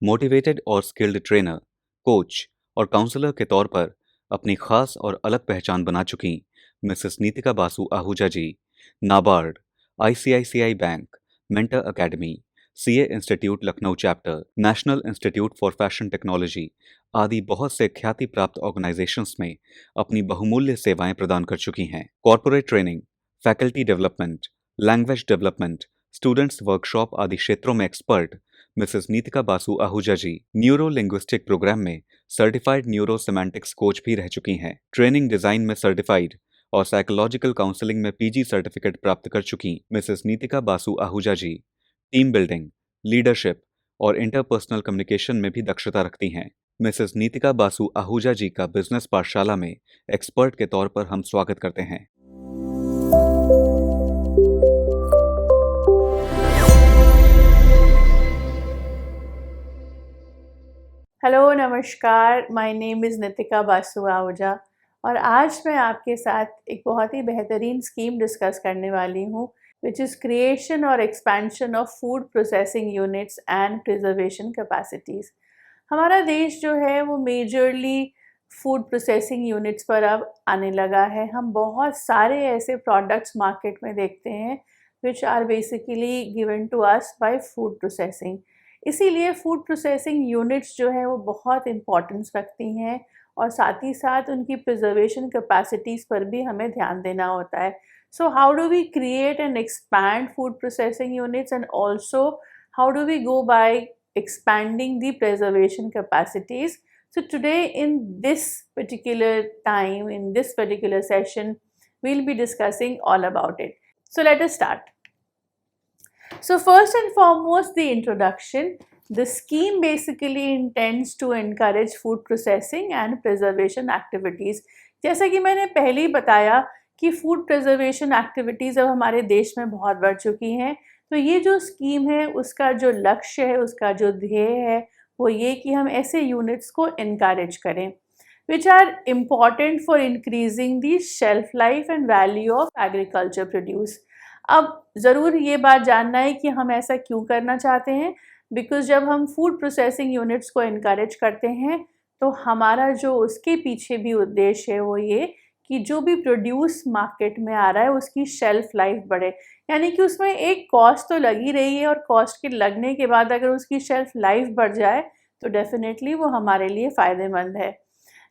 Motivated और skilled trainer, coach और counsellor के तौर पर अपनी खास और अलग पहचान बना चुकी Mrs Nitika Basu Ahuja ji NABARD, ICICI bank, mentor academy, CA institute Lucknow chapter, national institute for fashion technology आदि बहुत से ख्याति प्राप्त ऑर्गेनाइजेशंस में अपनी बहुमूल्य सेवाएं प्रदान कर चुकी हैं। Corporate training, faculty development, language development, students workshop आदि क्षेत्रों में एक्सपर्ट मिसेस नीतिका बासु आहूजा जी न्यूरो लिंग्विस्टिक प्रोग्राम में सर्टिफाइड न्यूरो सेमेंटिक्स कोच भी रह चुकी हैं। ट्रेनिंग डिजाइन में सर्टिफाइड और साइकोलॉजिकल काउंसलिंग में पीजी सर्टिफिकेट प्राप्त कर चुकी मिसेस नीतिका बासु आहूजा जी टीम बिल्डिंग, लीडरशिप और इंटरपर्सनल कम्युनिकेशन में भी दक्षता रखती हैं। मिसेस नीतिका बासु आहूजा जी का बिजनेस पाठशाला में एक्सपर्ट के तौर पर हम स्वागत करते हैं। हेलो, नमस्कार। My name is Nitika Basu Ahuja और आज मैं आपके साथ एक बहुत ही बेहतरीन स्कीम डिस्कस करने वाली हूँ, विच इज़ क्रिएशन और expansion of food processing units and preservation capacities. हमारा देश जो है वो मेजरली फूड प्रोसेसिंग यूनिट्स पर अब आने लगा है। हम बहुत सारे ऐसे प्रोडक्ट्स मार्केट में देखते हैं which are basically given to us by food processing. इसीलिए फूड प्रोसेसिंग यूनिट्स जो है वो बहुत इम्पॉर्टेंस रखती हैं और साथ ही साथ उनकी प्रिजर्वेशन कैपेसिटीज़ पर भी हमें ध्यान देना होता है। So how do we create and expand food processing units and also how do we go by expanding the preservation capacities? So today in this particular time, in this particular session, we'll be discussing all about it. So let us start. So first and foremost, the introduction. The scheme basically intends to encourage food processing and preservation activities. जैसा कि मैंने पहले ही बताया कि food preservation activities अब हमारे देश में बहुत बढ़ चुकी हैं। तो ये जो स्कीम है उसका जो लक्ष्य है, उसका जो ध्येय है वो ये कि हम ऐसे यूनिट्स को इनकरेज करें which are important for increasing the shelf life and value of agriculture produce. अब ज़रूर ये बात जानना है कि हम ऐसा क्यों करना चाहते हैं, बिकॉज जब हम फूड प्रोसेसिंग यूनिट्स को इनकरेज करते हैं तो हमारा जो उसके पीछे भी उद्देश्य है वो ये कि जो भी प्रोड्यूस मार्केट में आ रहा है उसकी शेल्फ लाइफ बढ़े। यानी कि उसमें एक कॉस्ट तो लगी रही है और कॉस्ट के लगने के बाद अगर उसकी शेल्फ लाइफ बढ़ जाए तो डेफिनेटली वो हमारे लिए फ़ायदेमंद है।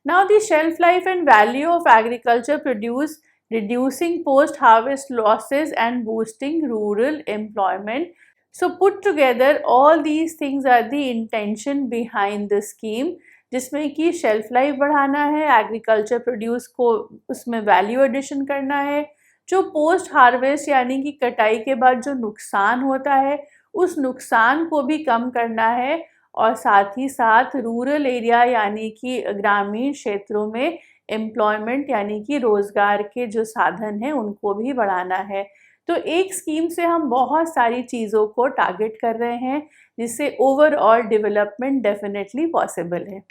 Now the shelf life and value of agriculture produce, reducing post-harvest losses and boosting rural employment. So put together all these things are the intention behind the scheme, जिसमें कि शेल्फ लाइफ बढ़ाना है, agriculture produce को उसमें value addition करना है, जो post harvest यानी कि कटाई के बाद जो नुकसान होता है उस नुकसान को भी कम करना है और साथ ही साथ रूरल एरिया यानी कि ग्रामीण क्षेत्रों में एम्प्लॉयमेंट यानी कि रोज़गार के जो साधन हैं उनको भी बढ़ाना है। तो एक स्कीम से हम बहुत सारी चीज़ों को टारगेट कर रहे हैं जिससे ओवरऑल डेवलपमेंट डेफिनेटली पॉसिबल है।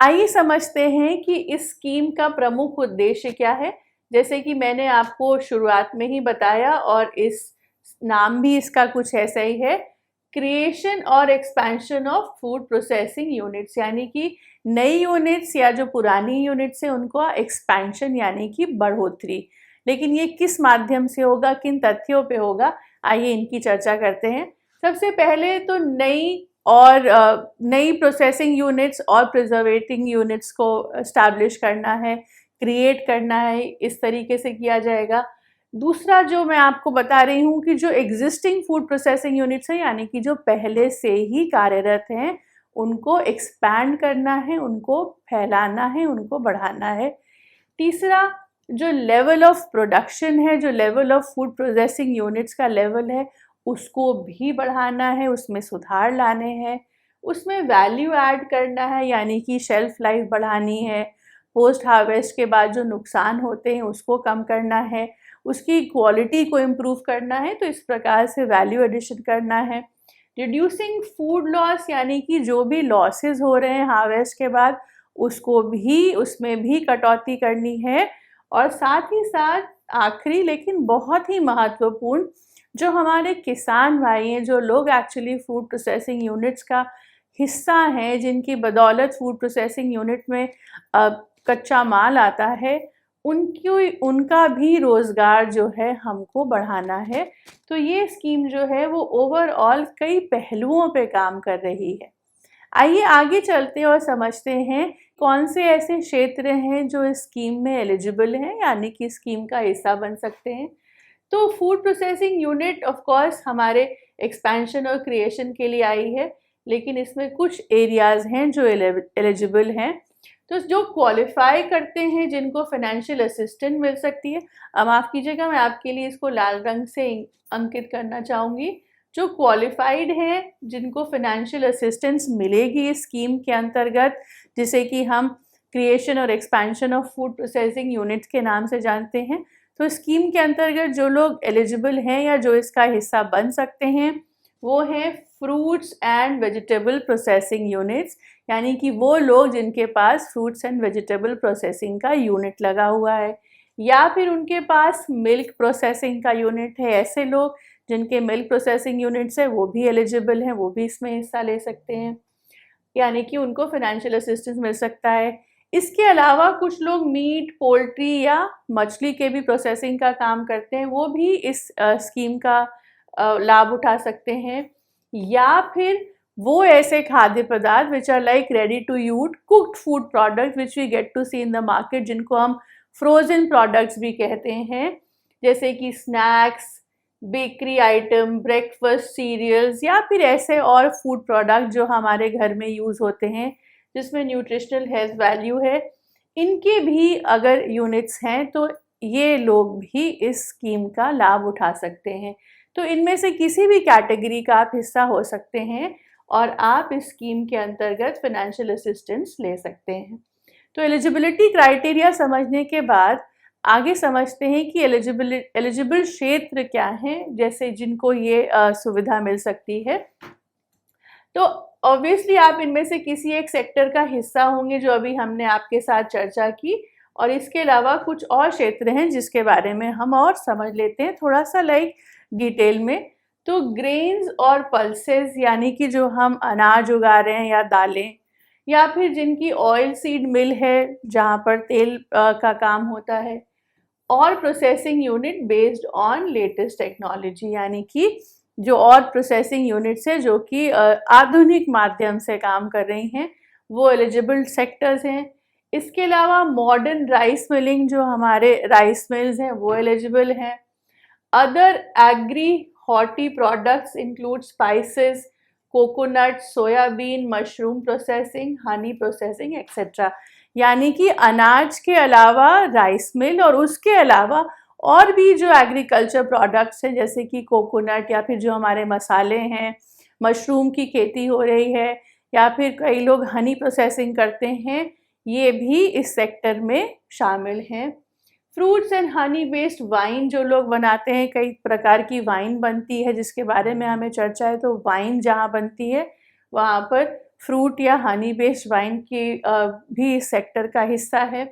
आइए समझते हैं कि इस स्कीम का प्रमुख उद्देश्य क्या है। जैसे कि मैंने आपको शुरुआत में ही बताया और इस नाम भी इसका कुछ ऐसा ही है, क्रिएशन और expansion of food processing units, यानी कि नई यूनिट्स या जो पुरानी यूनिट्स है उनको एक्सपेंशन यानी कि बढ़ोतरी। लेकिन ये किस माध्यम से होगा, किन तथ्यों पे होगा, आइए इनकी चर्चा करते हैं। सबसे पहले तो नई प्रोसेसिंग यूनिट्स और प्रिजर्वेटिंग यूनिट्स को इस्टेब्लिश करना है, क्रिएट करना है, इस तरीके से किया जाएगा। दूसरा जो मैं आपको बता रही हूँ कि जो एग्जिस्टिंग फूड प्रोसेसिंग यूनिट्स हैं यानी कि जो पहले से ही कार्यरत हैं उनको एक्सपैंड करना है, उनको फैलाना है, उनको बढ़ाना है। तीसरा जो लेवल ऑफ प्रोडक्शन है, जो level of food processing units का लेवल है उसको भी बढ़ाना है, उसमें सुधार लाने हैं, उसमें वैल्यू ऐड करना है यानी कि शेल्फ लाइफ बढ़ानी है, पोस्ट हार्वेस्ट के बाद जो नुकसान होते हैं उसको कम करना है, उसकी क्वालिटी को इम्प्रूव करना है, तो इस प्रकार से वैल्यू एडिशन करना है। रिड्यूसिंग फूड लॉस यानी कि जो भी लॉसेस हो रहे हैं हार्वेस्ट के बाद उसको भी, उसमें भी कटौती करनी है। और साथ ही साथ आखिरी लेकिन बहुत ही महत्वपूर्ण, जो हमारे किसान भाई हैं, जो लोग एक्चुअली फूड प्रोसेसिंग यूनिट्स का हिस्सा हैं, जिनकी बदौलत फूड प्रोसेसिंग यूनिट में कच्चा माल आता है, उनका भी रोज़गार जो है हमको बढ़ाना है। तो ये स्कीम जो है वो ओवरऑल कई पहलुओं पे काम कर रही है। आइए आगे चलते हैं और समझते हैं कौन से ऐसे क्षेत्र हैं जो इस स्कीम में एलिजिबल हैं, यानी कि स्कीम का हिस्सा बन सकते हैं। तो food processing unit of course हमारे एक्सपेंशन और क्रिएशन के लिए आई है, लेकिन इसमें कुछ एरियाज़ हैं जो एलिजिबल हैं। तो जो क्वालिफाई करते हैं, जिनको फाइनेंशियल असिस्टेंस मिल सकती है, अब माफ़ कीजिएगा मैं आपके लिए इसको लाल रंग से अंकित करना चाहूँगी। जो क्वालिफाइड हैं, जिनको फाइनेंशियल असिस्टेंस मिलेगी इस स्कीम के अंतर्गत, जिसे कि हम क्रिएशन और expansion of food processing unit के नाम से जानते हैं। तो स्कीम के अंतर्गत जो लोग एलिजिबल हैं या जो इसका हिस्सा बन सकते हैं, वो हैं fruits and vegetable processing units, यानी कि वो लोग जिनके पास फ्रूट्स एंड वेजिटेबल प्रोसेसिंग का यूनिट लगा हुआ है, या फिर उनके पास मिल्क प्रोसेसिंग का यूनिट है। ऐसे लोग जिनके मिल्क प्रोसेसिंग यूनिट्स है वो भी एलिजिबल हैं, वो भी इसमें हिस्सा ले सकते हैं, यानी कि उनको फाइनेंशियल असिस्टेंस मिल सकता है। इसके अलावा कुछ लोग मीट, पोल्ट्री या मछली के भी प्रोसेसिंग का काम करते हैं, वो भी इस स्कीम का लाभ उठा सकते हैं। या फिर वो ऐसे खाद्य पदार्थ which are like ready to eat cooked food product which we get to see in the market, जिनको हम फ्रोजन प्रोडक्ट्स भी कहते हैं, जैसे कि snacks, bakery item, breakfast cereals, या फिर ऐसे और फूड प्रोडक्ट जो हमारे घर में यूज़ होते हैं जिसमें न्यूट्रिशनल हेल्थ वैल्यू है। इनके भी अगर यूनिट्स हैं तो ये लोग भी इस स्कीम का लाभ उठा सकते हैं। तो इनमें से किसी भी कैटेगरी का आप हिस्सा हो सकते हैं और आप इस स्कीम के अंतर्गत फाइनेंशियल असिस्टेंस ले सकते हैं। तो एलिजिबिलिटी क्राइटेरिया समझने के बाद आगे समझते हैं कि एलिजिबल क्षेत्र क्या हैं, जैसे जिनको ये सुविधा मिल सकती है। तो ऑब्वियसली आप इनमें से किसी एक सेक्टर का हिस्सा होंगे जो अभी हमने आपके साथ चर्चा की, और इसके अलावा कुछ और क्षेत्र हैं जिसके बारे में हम और समझ लेते हैं थोड़ा सा लाइक डिटेल में। तो ग्रेन्स और पल्सेस, यानी कि जो हम अनाज उगा रहे हैं या दालें, या फिर जिनकी ऑयल सीड मिल है जहाँ पर तेल का काम होता है, और processing unit based on latest technology, यानी कि जो और प्रोसेसिंग यूनिट्स है जो कि आधुनिक माध्यम से काम कर रही हैं, वो एलिजिबल सेक्टर्स हैं। इसके अलावा मॉडर्न राइस मिलिंग, जो हमारे राइस मिल्स हैं, वो एलिजिबल हैं। Other agri horti products include spices, coconut, soybean, mushroom processing, honey processing etcetera, यानी कि अनाज के अलावा राइस मिल और उसके अलावा और भी जो एग्रीकल्चर प्रोडक्ट्स हैं, जैसे कि कोकोनट, या फिर जो हमारे मसाले हैं, मशरूम की खेती हो रही है, या फिर कई लोग हनी प्रोसेसिंग करते हैं, ये भी इस सेक्टर में शामिल हैं। Fruits and honey based wine जो लोग बनाते हैं, कई प्रकार की वाइन बनती है जिसके बारे में हमें चर्चा है। तो वाइन जहाँ बनती है वहाँ पर फ्रूट या हनी बेस्ड वाइन की भी इस सेक्टर का हिस्सा है।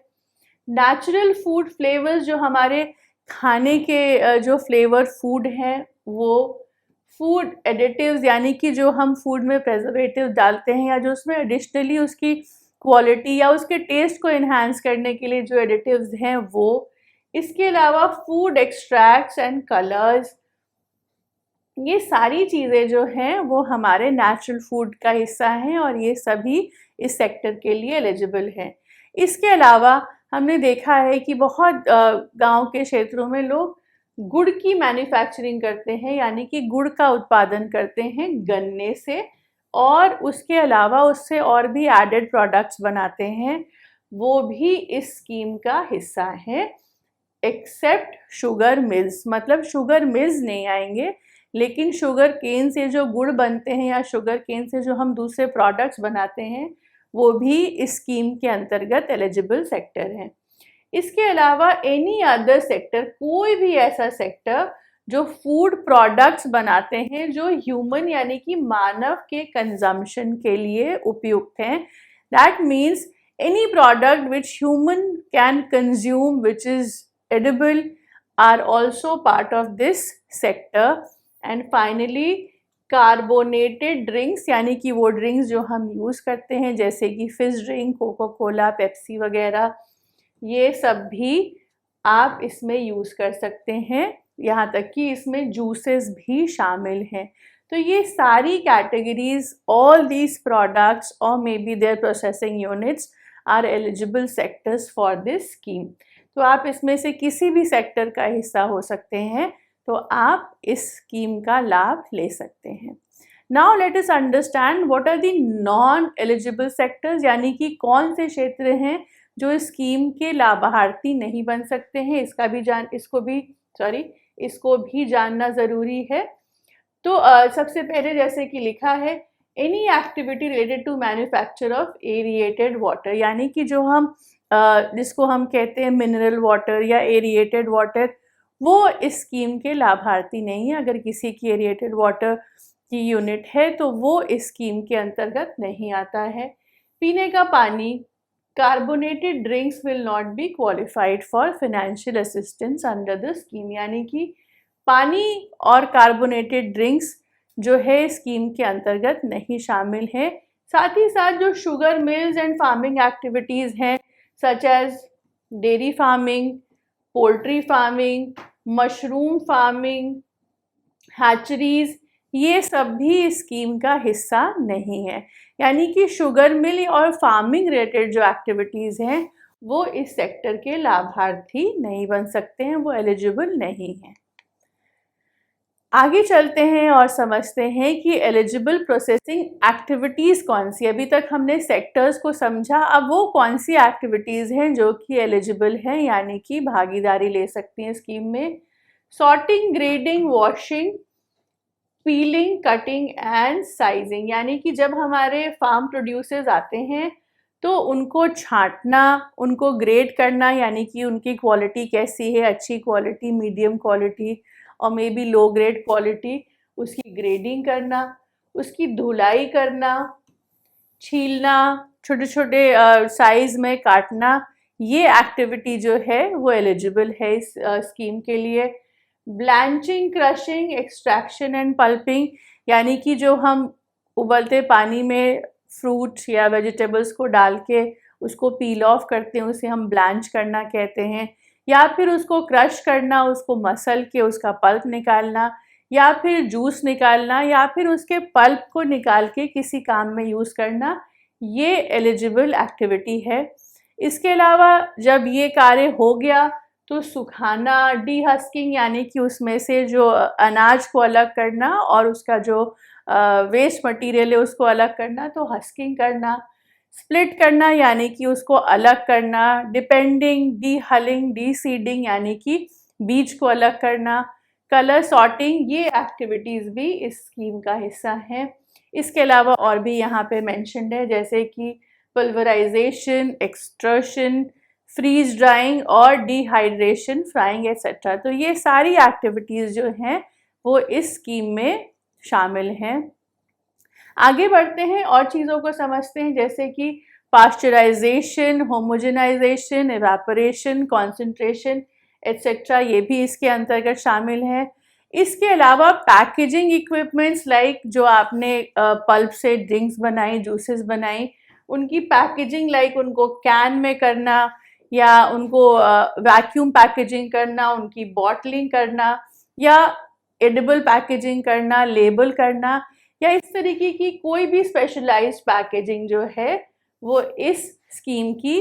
नेचुरल फूड फ्लेवर्स, जो हमारे खाने के जो फ्लेवर फूड हैं, वो फूड एडिटिव्स, यानी कि जो हम फूड में प्रिजर्वेटिव डालते हैं या जो उसमें एडिशनली उसकी क्वालिटी या उसके टेस्ट को इन्हांस करने के लिए जो एडिटिव्स हैं वो। इसके अलावा फूड एक्सट्रैक्ट्स एंड कलर्स, ये सारी चीज़ें जो हैं वो हमारे नेचुरल फूड का हिस्सा हैं और ये सभी इस सेक्टर के लिए एलिजिबल हैं। इसके अलावा हमने देखा है कि बहुत गांव के क्षेत्रों में लोग गुड़ की मैन्युफैक्चरिंग करते हैं, यानी कि गुड़ का उत्पादन करते हैं गन्ने से, और उसके अलावा उससे और भी एडेड प्रोडक्ट्स बनाते हैं, वो भी इस स्कीम का हिस्सा है। एक्सेप्ट शुगर मिल्स, मतलब शुगर मिल्स नहीं आएंगे, लेकिन शुगर केन से जो गुड़ बनते हैं या शुगर केन से जो हम दूसरे प्रोडक्ट्स बनाते हैं, वो भी इस स्कीम के अंतर्गत एलिजिबल सेक्टर हैं। इसके अलावा एनी अदर सेक्टर, कोई भी ऐसा सेक्टर जो फूड प्रोडक्ट्स बनाते हैं जो ह्यूमन यानी कि मानव के कंजम्पशन के लिए उपयुक्त हैं, that means any product which human can consume which is edible are also part of this sector. And finally, carbonated drinks यानी कि वो ड्रिंक्स जो हम यूज़ करते हैं जैसे कि fish drink, Coca Cola, Pepsi वगैरह, ये सब भी आप इसमें यूज़ कर सकते हैं। यहाँ तक कि इसमें जूसेस भी शामिल हैं। तो ये सारी कैटेगरीज, ऑल दीज प्रोडक्ट्स और may be their processing units are eligible sectors for this scheme. तो आप इसमें से किसी भी सेक्टर का हिस्सा हो सकते हैं, तो आप इस स्कीम का लाभ ले सकते हैं। Now let us understand what are the non eligible sectors, यानी कि कौन से क्षेत्र हैं जो इस स्कीम के लाभार्थी नहीं बन सकते हैं। इसको भी जानना ज़रूरी है। तो सबसे पहले जैसे कि लिखा है, any activity related to manufacture of aerated water, यानी कि जो हम जिसको हम कहते हैं मिनरल वाटर या एरिएटेड वाटर, वो इस स्कीम के लाभार्थी नहीं है। अगर किसी की एरिएटेड वाटर की यूनिट है तो वो इस स्कीम के अंतर्गत नहीं आता है। पीने का पानी, carbonated drinks will not be qualified for financial assistance under the scheme, यानी कि पानी और कार्बोनेटेड ड्रिंक्स जो है स्कीम के अंतर्गत नहीं शामिल है। साथ ही साथ जो sugar mills and farming activities हैं such as dairy farming, poultry farming, mushroom farming, hatcheries, ये सब भी इस स्कीम का हिस्सा नहीं है। यानी कि शुगर मिल और फार्मिंग रिलेटेड जो एक्टिविटीज़ हैं वो इस सेक्टर के लाभार्थी नहीं बन सकते हैं, वो एलिजिबल नहीं हैं। आगे चलते हैं और समझते हैं कि एलिजिबल प्रोसेसिंग एक्टिविटीज़ कौन सी। अभी तक हमने सेक्टर्स को समझा, अब वो कौन सी एक्टिविटीज़ हैं जो कि एलिजिबल हैं, यानी कि भागीदारी ले सकती हैं स्कीम में। Sorting, grading, washing, piling, cutting and sizing, यानी कि जब हमारे फार्म प्रोड्यूसर्स आते हैं तो उनको छांटना, उनको ग्रेड करना, यानी कि उनकी क्वालिटी कैसी है, अच्छी क्वालिटी, मीडियम क्वालिटी और may B low grade quality, उसकी ग्रेडिंग करना, उसकी धुलाई करना, छीलना, छोटे छोटे साइज़ में काटना, ये एक्टिविटी जो है वो एलिजिबल है इस स्कीम के लिए। Blanching, crushing, extraction and pulping, यानी कि जो हम उबलते पानी में फ्रूट्स या वेजिटेबल्स को डाल के उसको पील ऑफ करते हैं, उसे हम ब्लैंच करना कहते हैं। या फिर उसको क्रश करना, उसको मसल के उसका पल्प निकालना, या फिर जूस निकालना, या फिर उसके पल्प को निकाल के किसी काम में यूज़ करना, ये एलिजिबल एक्टिविटी है। इसके अलावा जब ये कार्य हो गया तो सुखाना, डीहस्किंग, यानी कि उसमें से जो अनाज को अलग करना और उसका जो वेस्ट मटेरियल है उसको अलग करना, तो हस्किंग करना। स्प्लिट करना, यानी कि उसको अलग करना। डिपेंडिंग, डी हलिंग, डी सीडिंग, यानी कि बीज को अलग करना। कलर सॉर्टिंग, ये एक्टिविटीज़ भी इस स्कीम का हिस्सा हैं। इसके अलावा और भी यहाँ पे मेंशन्ड है, जैसे कि पल्वराइजेशन, एक्सट्रशन, फ्रीज ड्राइंग और डिहाइड्रेशन, फ्राइंग एट्सेट्रा। तो ये सारी एक्टिविटीज़ जो हैं वो इस स्कीम में शामिल हैं। आगे बढ़ते हैं और चीज़ों को समझते हैं, जैसे कि pasteurisation, homogenisation, evaporation, concentration etcetera, ये भी इसके अंतर्गत शामिल हैं। इसके अलावा पैकेजिंग इक्विपमेंट्स लाइक जो आपने पल्प से ड्रिंक्स बनाई, जूसेस बनाई, उनकी पैकेजिंग लाइक उनको कैन में करना या उनको वैक्यूम पैकेजिंग करना, उनकी बॉटलिंग करना या एडिबल पैकेजिंग करना, लेबल करना, या इस तरीके की कोई भी स्पेशलाइज्ड पैकेजिंग जो है वो इस स्कीम की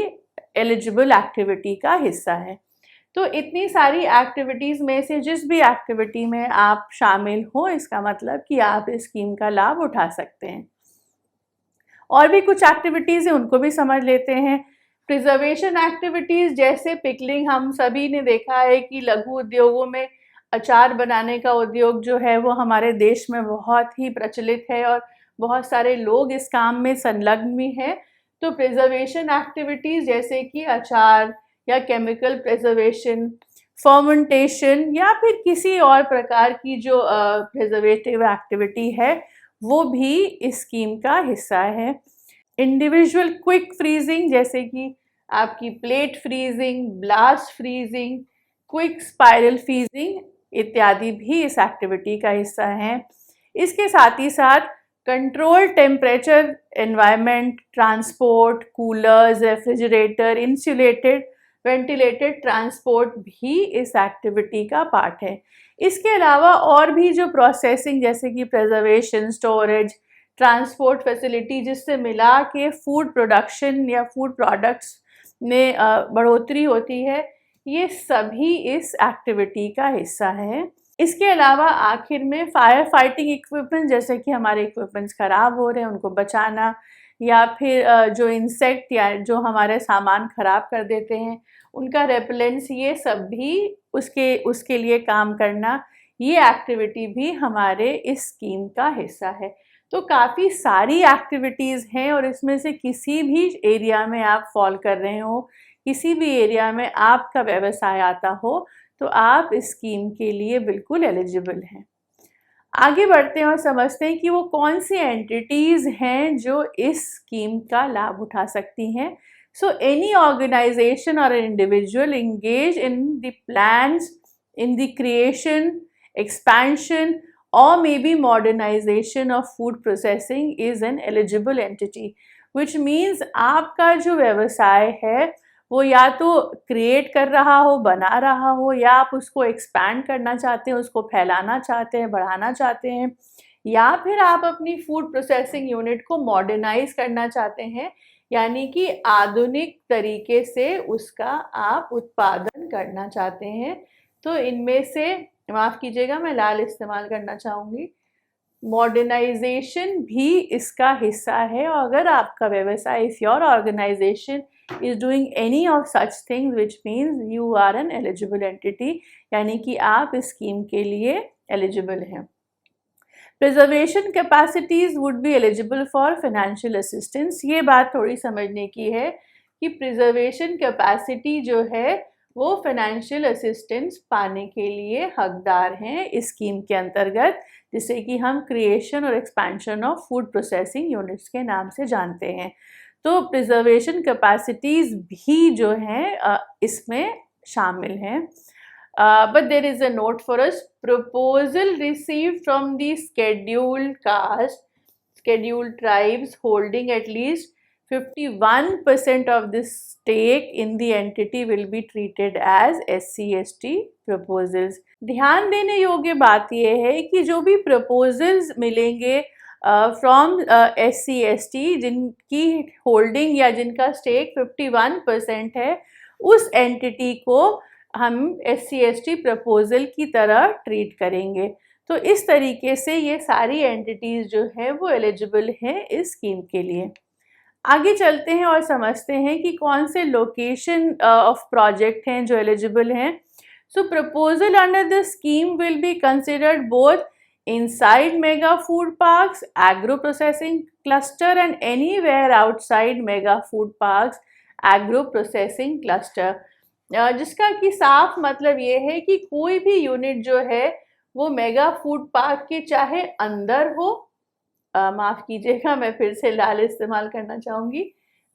एलिजिबल एक्टिविटी का हिस्सा है। तो इतनी सारी एक्टिविटीज़ में से जिस भी एक्टिविटी में आप शामिल हो, इसका मतलब कि आप इस स्कीम का लाभ उठा सकते हैं। और भी कुछ एक्टिविटीज़ हैं, उनको भी समझ लेते हैं। प्रिजर्वेशन एक्टिविटीज़ जैसे पिकलिंग, हम सभी ने देखा है कि लघु उद्योगों में अचार बनाने का उद्योग जो है वो हमारे देश में बहुत ही प्रचलित है और बहुत सारे लोग इस काम में संलग्न भी हैं। तो प्रिजर्वेशन एक्टिविटीज़ जैसे कि अचार या केमिकल प्रिजर्वेशन, फर्मेंटेशन या फिर किसी और प्रकार की जो प्रिजर्वेटिव एक्टिविटी है वो भी इस स्कीम का हिस्सा है। इंडिविजुअल क्विक फ्रीजिंग जैसे कि आपकी plate freezing, blast freezing, quick spiral freezing इत्यादि भी इस एक्टिविटी का हिस्सा हैं। इसके साथ ही साथ control temperature environment, transport, coolers, refrigerator, insulated ventilated transport भी इस एक्टिविटी का पार्ट है। इसके अलावा और भी जो प्रोसेसिंग जैसे कि प्रिजर्वेशन, स्टोरेज, ट्रांसपोर्ट फैसिलिटी जिससे मिला के फूड प्रोडक्शन या फूड प्रोडक्ट्स में बढ़ोतरी होती है, ये सभी इस एक्टिविटी का हिस्सा है। इसके अलावा आखिर में फायर फाइटिंग इक्विपमेंट, जैसे कि हमारे इक्विपमेंट्स ख़राब हो रहे हैं उनको बचाना, या फिर जो इंसेक्ट या जो हमारे सामान ख़राब कर देते हैं उनका रेपेलेंस, ये सब भी उसके लिए काम करना, ये एक्टिविटी भी हमारे इस स्कीम का हिस्सा है। तो काफ़ी सारी एक्टिविटीज़ हैं और इसमें से किसी भी एरिया में आप फॉल कर रहे हो, किसी भी एरिया में आपका व्यवसाय आता हो, तो आप इस स्कीम के लिए बिल्कुल एलिजिबल हैं। आगे बढ़ते हैं और समझते हैं कि वो कौन सी एंटिटीज़ हैं जो इस स्कीम का लाभ उठा सकती हैं। सो एनी ऑर्गेनाइजेशन और individual engage in the plans, in the creation, expansion or maybe modernization of food processing is an eligible entity, which means आपका जो व्यवसाय है वो या तो क्रिएट कर रहा हो, बना रहा हो, या आप उसको एक्सपैंड करना चाहते हैं, उसको फैलाना चाहते हैं, बढ़ाना चाहते हैं, या फिर आप अपनी फूड प्रोसेसिंग यूनिट को मॉडर्नाइज करना चाहते हैं, यानी कि आधुनिक तरीके से उसका आप उत्पादन करना चाहते हैं। तो इनमें से, माफ़ कीजिएगा मैं लाल इस्तेमाल करना चाहूँगी, मॉडर्नाइजेशन भी इसका हिस्सा है। और अगर आपका व्यवसाय, if your organisation is doing any of such things, which means you are an eligible entity, यानी कि आप इस स्कीम के लिए एलिजिबल हैं। Preservation capacities would be eligible for financial assistance। ये बात थोड़ी समझने की है कि प्रिजर्वेशन कैपेसिटी जो है वो फाइनेंशियल असिस्टेंस पाने के लिए हकदार हैं इस स्कीम के अंतर्गत, जिसे कि हम क्रिएशन और expansion of food processing units के नाम से जानते हैं। तो प्रिजर्वेशन कैपेसिटीज़ भी जो हैं इसमें शामिल हैं। But there is a note for us. Proposal received from the scheduled caste, scheduled tribes holding at least 51% of this stake in the entity will be treated as SC/ST proposals। ध्यान देने योग्य बात यह है कि जो भी proposals मिलेंगे फ्रॉम SC/ST जिनकी होल्डिंग या जिनका स्टेक 51% है, उस एंटिटी को हम SC/ST प्रपोजल की तरह ट्रीट करेंगे। तो इस तरीके से ये सारी एंटिटीज़ जो है वो एलिजिबल हैं इस स्कीम के लिए। आगे चलते हैं और समझते हैं कि कौन से लोकेशन ऑफ प्रोजेक्ट हैं जो एलिजिबल हैं। So proposal under the scheme will be considered both inside mega food parks, agro processing cluster and anywhere outside mega food parks, agro processing cluster। जिसका कि साफ मतलब ये है कि कोई भी यूनिट जो है वो मेगा फूड पार्क के चाहे अंदर हो, माफ़ कीजिएगा मैं फिर से लाल इस्तेमाल करना चाहूँगी,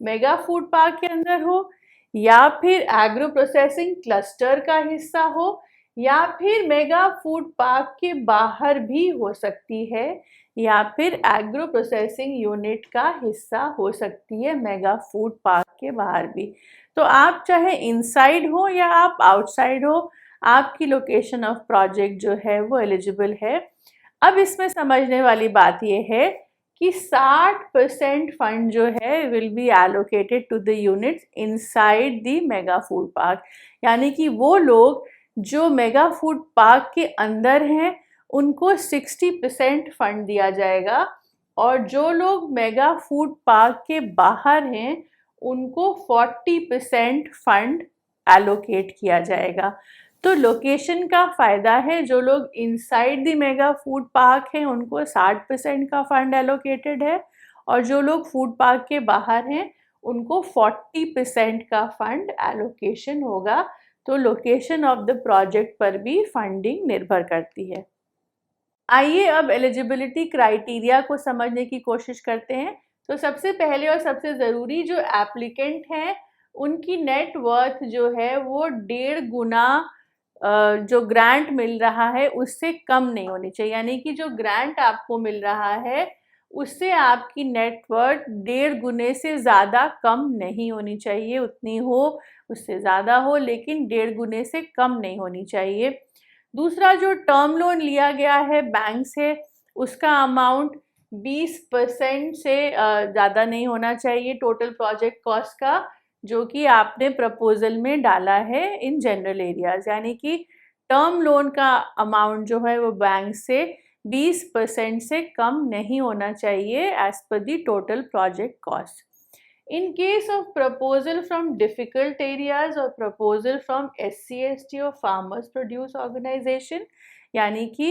मेगा फूड पार्क के अंदर हो, या फिर एग्रो प्रोसेसिंग क्लस्टर का हिस्सा हो, या फिर मेगा फूड पार्क के बाहर भी हो सकती है, या फिर एग्रो प्रोसेसिंग यूनिट का हिस्सा हो सकती है मेगा फूड पार्क के बाहर भी। तो आप चाहे इनसाइड हो या आप आउटसाइड हो, आपकी लोकेशन ऑफ प्रोजेक्ट जो है वो एलिजिबल है। अब इसमें समझने वाली बात यह है कि 60% फंड जो है will be allocated to the units inside the mega food park, यानी कि वो लोग जो मेगा फूड पार्क के अंदर हैं उनको 60% फंड दिया जाएगा, और जो लोग मेगा फूड पार्क के बाहर हैं उनको 40% फंड एलोकेट किया जाएगा। तो लोकेशन का फ़ायदा है, जो लोग inside the mega food park हैं उनको 60% का फंड एलोकेटेड है, और जो लोग फूड पार्क के बाहर हैं उनको 40% का फंड एलोकेशन होगा। तो लोकेशन ऑफ द प्रोजेक्ट पर भी फंडिंग निर्भर करती है। आइए अब एलिजिबिलिटी क्राइटेरिया को समझने की कोशिश करते हैं। तो सबसे पहले और सबसे ज़रूरी, जो एप्लीकेंट हैं उनकी नेट वर्थ जो है वो 1.5 गुना जो ग्रांट मिल रहा है उससे कम नहीं होनी चाहिए, यानी कि जो ग्रांट आपको मिल रहा है उससे आपकी नेटवर्थ 1.5 गुने से ज़्यादा कम नहीं होनी चाहिए, उतनी हो उससे ज़्यादा हो लेकिन 1.5 गुने से कम नहीं होनी चाहिए। दूसरा, जो टर्म लोन लिया गया है बैंक से उसका अमाउंट 20% से ज़्यादा नहीं होना चाहिए टोटल प्रोजेक्ट कॉस्ट का, जो कि आपने प्रपोजल में डाला है इन जनरल एरियाज, यानी कि टर्म लोन का अमाउंट जो है वो बैंक से 20% से कम नहीं होना चाहिए एज पर the total project cost. In case of proposal from difficult areas और proposal from SC/ST और farmers produce organization, यानी कि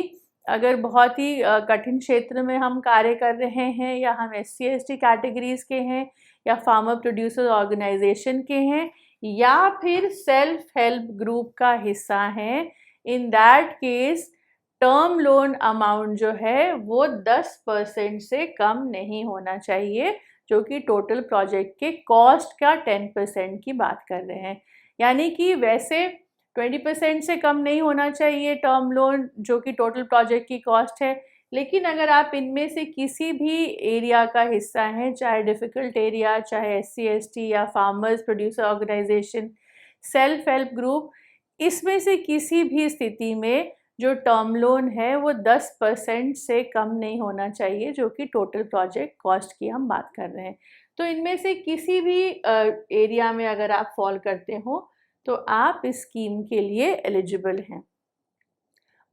अगर बहुत ही कठिन क्षेत्र में हम कार्य कर रहे हैं या हम SC/ST कैटेगरीज के हैं या फार्मर प्रोड्यूसर ऑर्गेनाइजेशन के हैं या फिर सेल्फ हेल्प ग्रुप का हिस्सा हैं, in that case term loan amount जो है वो 10% से कम नहीं होना चाहिए, जो कि टोटल प्रोजेक्ट के कॉस्ट का 10% की बात कर रहे हैं। यानी कि वैसे 20% से कम नहीं होना चाहिए टर्म लोन जो कि टोटल प्रोजेक्ट की कॉस्ट है, लेकिन अगर आप इनमें से किसी भी एरिया का हिस्सा हैं, चाहे डिफ़िकल्ट एरिया, चाहे SC/ST या farmers producer organisation, self help group, इसमें से किसी भी स्थिति में जो टर्म लोन है वो 10% से कम नहीं होना चाहिए, जो कि टोटल प्रोजेक्ट कॉस्ट की हम बात कर रहे हैं। तो इनमें से किसी भी एरिया में अगर आप फॉल करते हो तो आप इस स्कीम के लिए एलिजिबल हैं।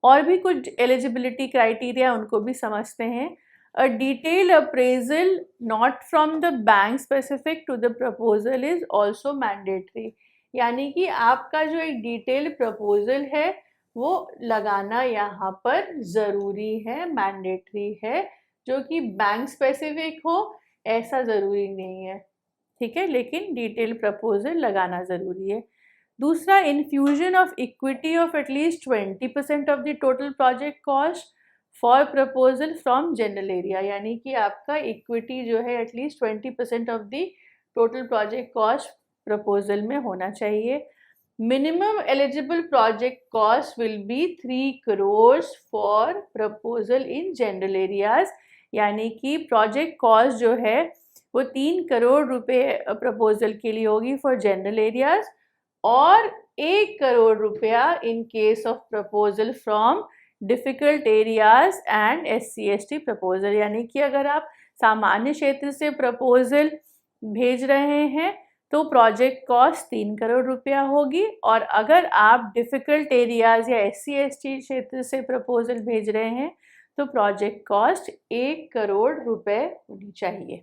और भी कुछ एलिजिबिलिटी क्राइटेरिया उनको भी समझते हैं। A detail appraisal not from the bank specific to the proposal is also mandatory, यानी कि आपका जो एक डिटेल प्रपोजल है वो लगाना यहाँ पर ज़रूरी है, मैंडेटरी है, जो कि बैंक स्पेसिफिक हो ऐसा ज़रूरी नहीं है, ठीक है, लेकिन डिटेल प्रपोजल लगाना ज़रूरी है। दूसरा, infusion of equity of at least 20% of the total project cost for proposal from general area, यानी कि आपका इक्विटी जो है at least 20% of the total project cost proposal में होना चाहिए। Minimum eligible project cost will be 3 crore for proposal in general areas, यानी कि प्रोजेक्ट कॉस्ट जो है वो 3 करोड़ रुपए प्रपोजल के लिए होगी फॉर जनरल एरियाज और 1 करोड़ रुपया in case of proposal from difficult areas and SC/ST proposal, यानी कि अगर आप सामान्य क्षेत्र से प्रपोजल भेज रहे हैं तो प्रोजेक्ट कॉस्ट 3 करोड़ रुपया होगी, और अगर आप डिफ़िकल्ट एरियाज या SC/ST क्षेत्र से प्रपोजल भेज रहे हैं तो प्रोजेक्ट कॉस्ट 1 करोड़ रुपए होनी चाहिए।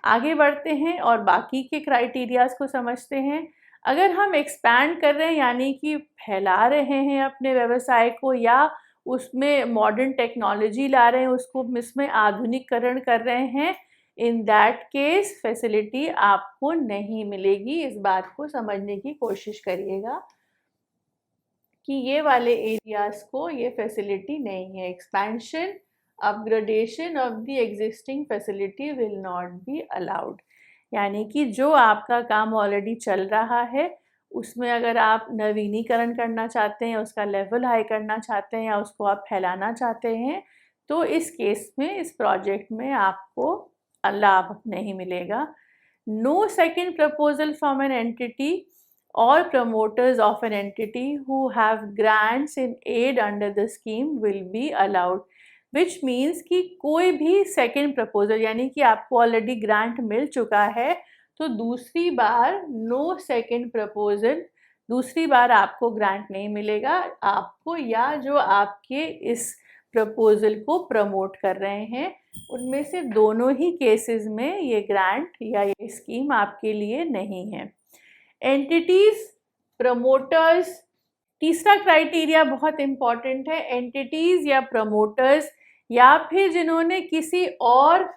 आगे बढ़ते हैं और बाकी के क्राइटेरियाज को समझते हैं। अगर हम एक्सपैंड कर रहे हैं, यानी कि फैला रहे हैं अपने व्यवसाय को या उसमें मॉडर्न टेक्नोलॉजी ला रहे हैं, उसको इसमें आधुनिकीकरण कर रहे हैं, इन दैट केस फैसिलिटी आपको नहीं मिलेगी। इस बात को समझने की कोशिश करिएगा कि ये वाले एरियाज को ये फैसिलिटी नहीं है। Expansion, upgradation of the existing facility will not be allowed, यानी कि जो आपका काम ऑलरेडी चल रहा है उसमें अगर आप नवीनीकरण करना चाहते हैं, उसका लेवल हाई करना चाहते हैं या उसको आप फैलाना चाहते हैं, तो इस केस में, इस प्रोजेक्ट में आपको लाभ नहीं मिलेगा। No second proposal from an entity or promoters of an entity who have grants in aid under the scheme will be allowed, which means कि कोई भी सेकेंड प्रपोजल, यानी कि आपको ऑलरेडी ग्रांट मिल चुका है तो दूसरी बार नो सेकेंड प्रपोजल, दूसरी बार आपको ग्रांट नहीं मिलेगा। आपको या जो आपके इस प्रपोजल को प्रमोट कर रहे हैं उनमें से दोनों ही केसेस में ये ग्रांट या ये स्कीम आपके लिए नहीं है। एंटिटीज, प्रमोटर्स, तीसरा क्राइटेरिया बहुत इम्पॉर्टेंट है। एंटिटीज या प्रमोटर्स या फिर जिन्होंने किसी और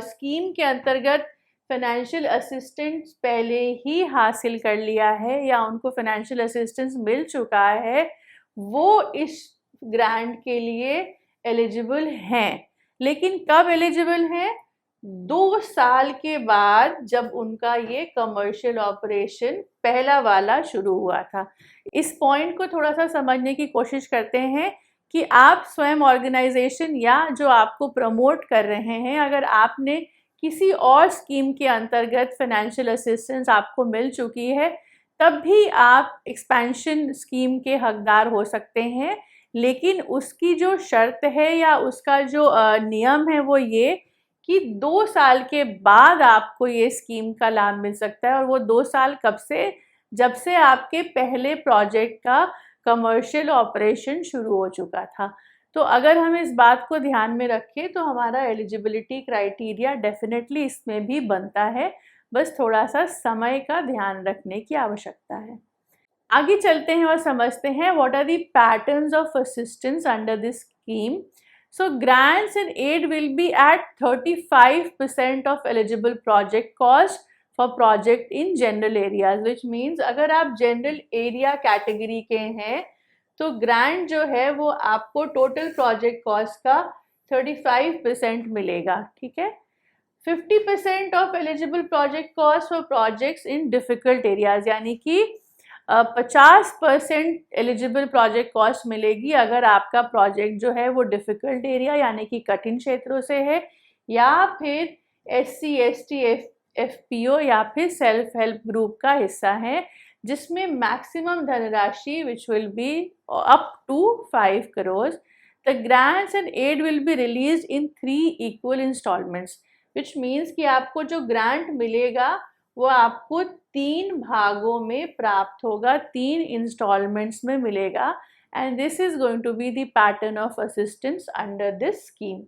स्कीम के अंतर्गत फाइनेंशियल असिस्टेंस पहले ही हासिल कर लिया है या उनको फाइनेंशियल असिस्टेंस मिल चुका है, वो इस ग्रांट के लिए एलिजिबल हैं। लेकिन कब एलिजिबल हैं? 2 साल के बाद जब उनका ये कमर्शियल ऑपरेशन पहला वाला शुरू हुआ था। इस पॉइंट को थोड़ा सा समझने की कोशिश करते हैं कि आप स्वयं ऑर्गेनाइजेशन या जो आपको प्रमोट कर रहे हैं, अगर आपने किसी और स्कीम के अंतर्गत फाइनेंशियल असिस्टेंस आपको मिल चुकी है, तब भी आप एक्सपेंशन स्कीम के हकदार हो सकते हैं। लेकिन उसकी जो शर्त है या उसका जो नियम है वो ये कि 2 साल के बाद आपको ये स्कीम का लाभ मिल सकता है। और वो 2 साल कब से? जब से आपके पहले प्रोजेक्ट का कमर्शियल ऑपरेशन शुरू हो चुका था। तो अगर हम इस बात को ध्यान में रखें तो हमारा एलिजिबिलिटी क्राइटेरिया डेफिनेटली इसमें भी बनता है, बस थोड़ा सा समय का ध्यान रखने की आवश्यकता है। आगे चलते हैं और समझते हैं what are the patterns of assistance under this scheme. So grants and aid will be at 35% of eligible project cost for project in general areas, which means अगर आप general area category के हैं तो grant जो है वो आपको total project cost का 35% मिलेगा, ठीक है। 50% of eligible project cost for projects in difficult areas, यानी कि 50% एलिजिबल प्रोजेक्ट कॉस्ट मिलेगी अगर आपका प्रोजेक्ट जो है वो डिफ़िकल्ट एरिया यानी कि कठिन क्षेत्रों से है, या फिर SC ST FPO या फिर सेल्फ हेल्प ग्रुप का हिस्सा है, जिसमें मैक्सिमम धनराशि which will be up to 5 crore. The grants and aid will be release in 3 equal instalments, which means कि आपको जो ग्रांट मिलेगा वो आपको 3 भागों में प्राप्त होगा, 3 इंस्टॉलमेंट्स में मिलेगा। And this is going to be the pattern of assistance under this scheme.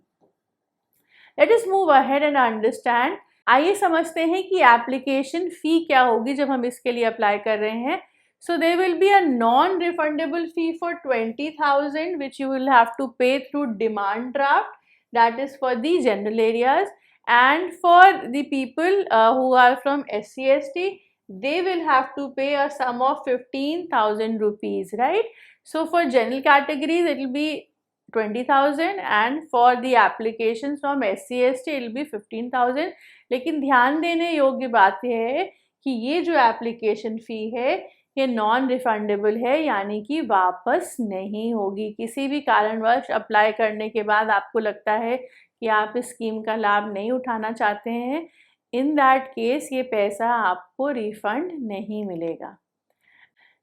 Let us move ahead and understand. आइए समझते हैं कि एप्लीकेशन फी क्या होगी जब हम इसके लिए अप्लाई कर रहे हैं। So there will be a non-refundable fee for 20,000 which you will have to pay through demand draft, that is for the general areas. And for the people who are from SC ST, they will have to pay a sum of 15,000 rupees, right? So for general categories it will be 20,000 and for the applications from SC ST it will be 15,000. लेकिन ध्यान देने योग्य बात यह है कि ये जो एप्लीकेशन फ़ी है ये नॉन रिफंडेबल है, यानी कि वापस नहीं होगी। किसी भी कारणवश अप्लाई करने के बाद आपको लगता है कि आप इस स्कीम का लाभ नहीं उठाना चाहते हैं, इन दैट केस ये पैसा आपको रिफंड नहीं मिलेगा।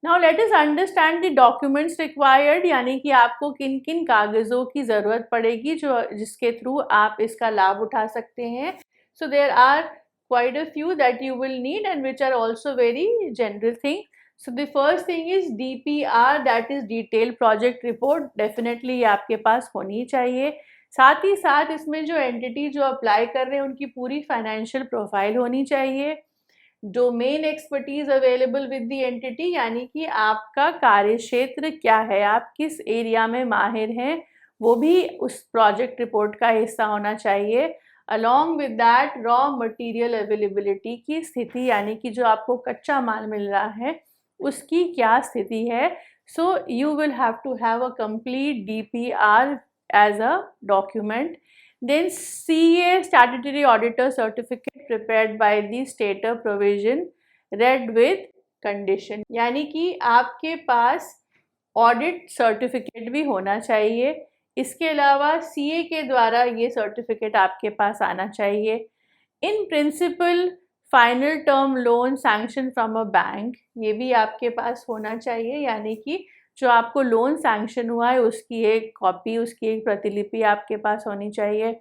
Now let us understand the documents required, यानी कि आपको किन किन कागज़ों की ज़रूरत पड़ेगी जिसके थ्रू आप इसका लाभ उठा सकते हैं। So there are quite a few that you will need and which are also very general thing. So the first thing is DPR, that is detailed project report, definitely ये आपके पास होनी चाहिए। साथ ही साथ इसमें जो एंटिटी जो अप्लाई कर रहे हैं उनकी पूरी फाइनेंशियल प्रोफाइल होनी चाहिए। Domain expertise available with the entity, यानी कि आपका कार्य क्षेत्र क्या है, आप किस एरिया में माहिर हैं, वो भी उस प्रोजेक्ट रिपोर्ट का हिस्सा होना चाहिए। Along with that raw material availability की स्थिति, यानी कि जो आपको कच्चा माल मिल रहा है उसकी क्या स्थिति है। So you will have to have a complete DPR as a document. Then CA statutory auditor certificate prepared by the stated provision read with condition, यानी कि आपके पास ऑडिट सर्टिफिकेट भी होना चाहिए। इसके अलावा CA के द्वारा ये सर्टिफिकेट आपके पास आना चाहिए। In principle final term loan sanction from a bank, ये भी आपके पास होना चाहिए, यानी कि जो आपको लोन सैंक्शन हुआ है उसकी एक कॉपी, उसकी एक प्रतिलिपि आपके पास होनी चाहिए।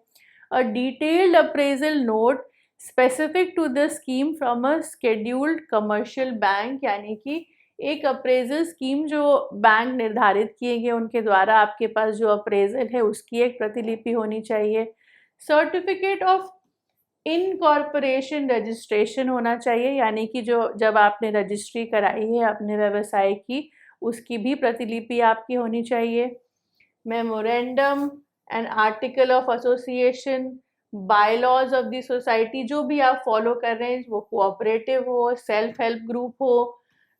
A detailed appraisal note specific to the scheme from a scheduled commercial bank, यानी कि एक अप्रेजल स्कीम जो बैंक निर्धारित किए गए उनके द्वारा आपके पास जो अप्रेजल है उसकी एक प्रतिलिपि होनी चाहिए। सर्टिफिकेट ऑफ इनकॉर्पोरेशन रजिस्ट्रेशन होना चाहिए, यानी कि जो जब आपने रजिस्ट्री कराई है अपने व्यवसाय की उसकी भी प्रतिलिपि आपकी होनी चाहिए। Memorandum and article of association, bylaws of the society, जो भी आप फॉलो कर रहे हैं, वो कोऑपरेटिव हो, सेल्फ हेल्प ग्रुप हो,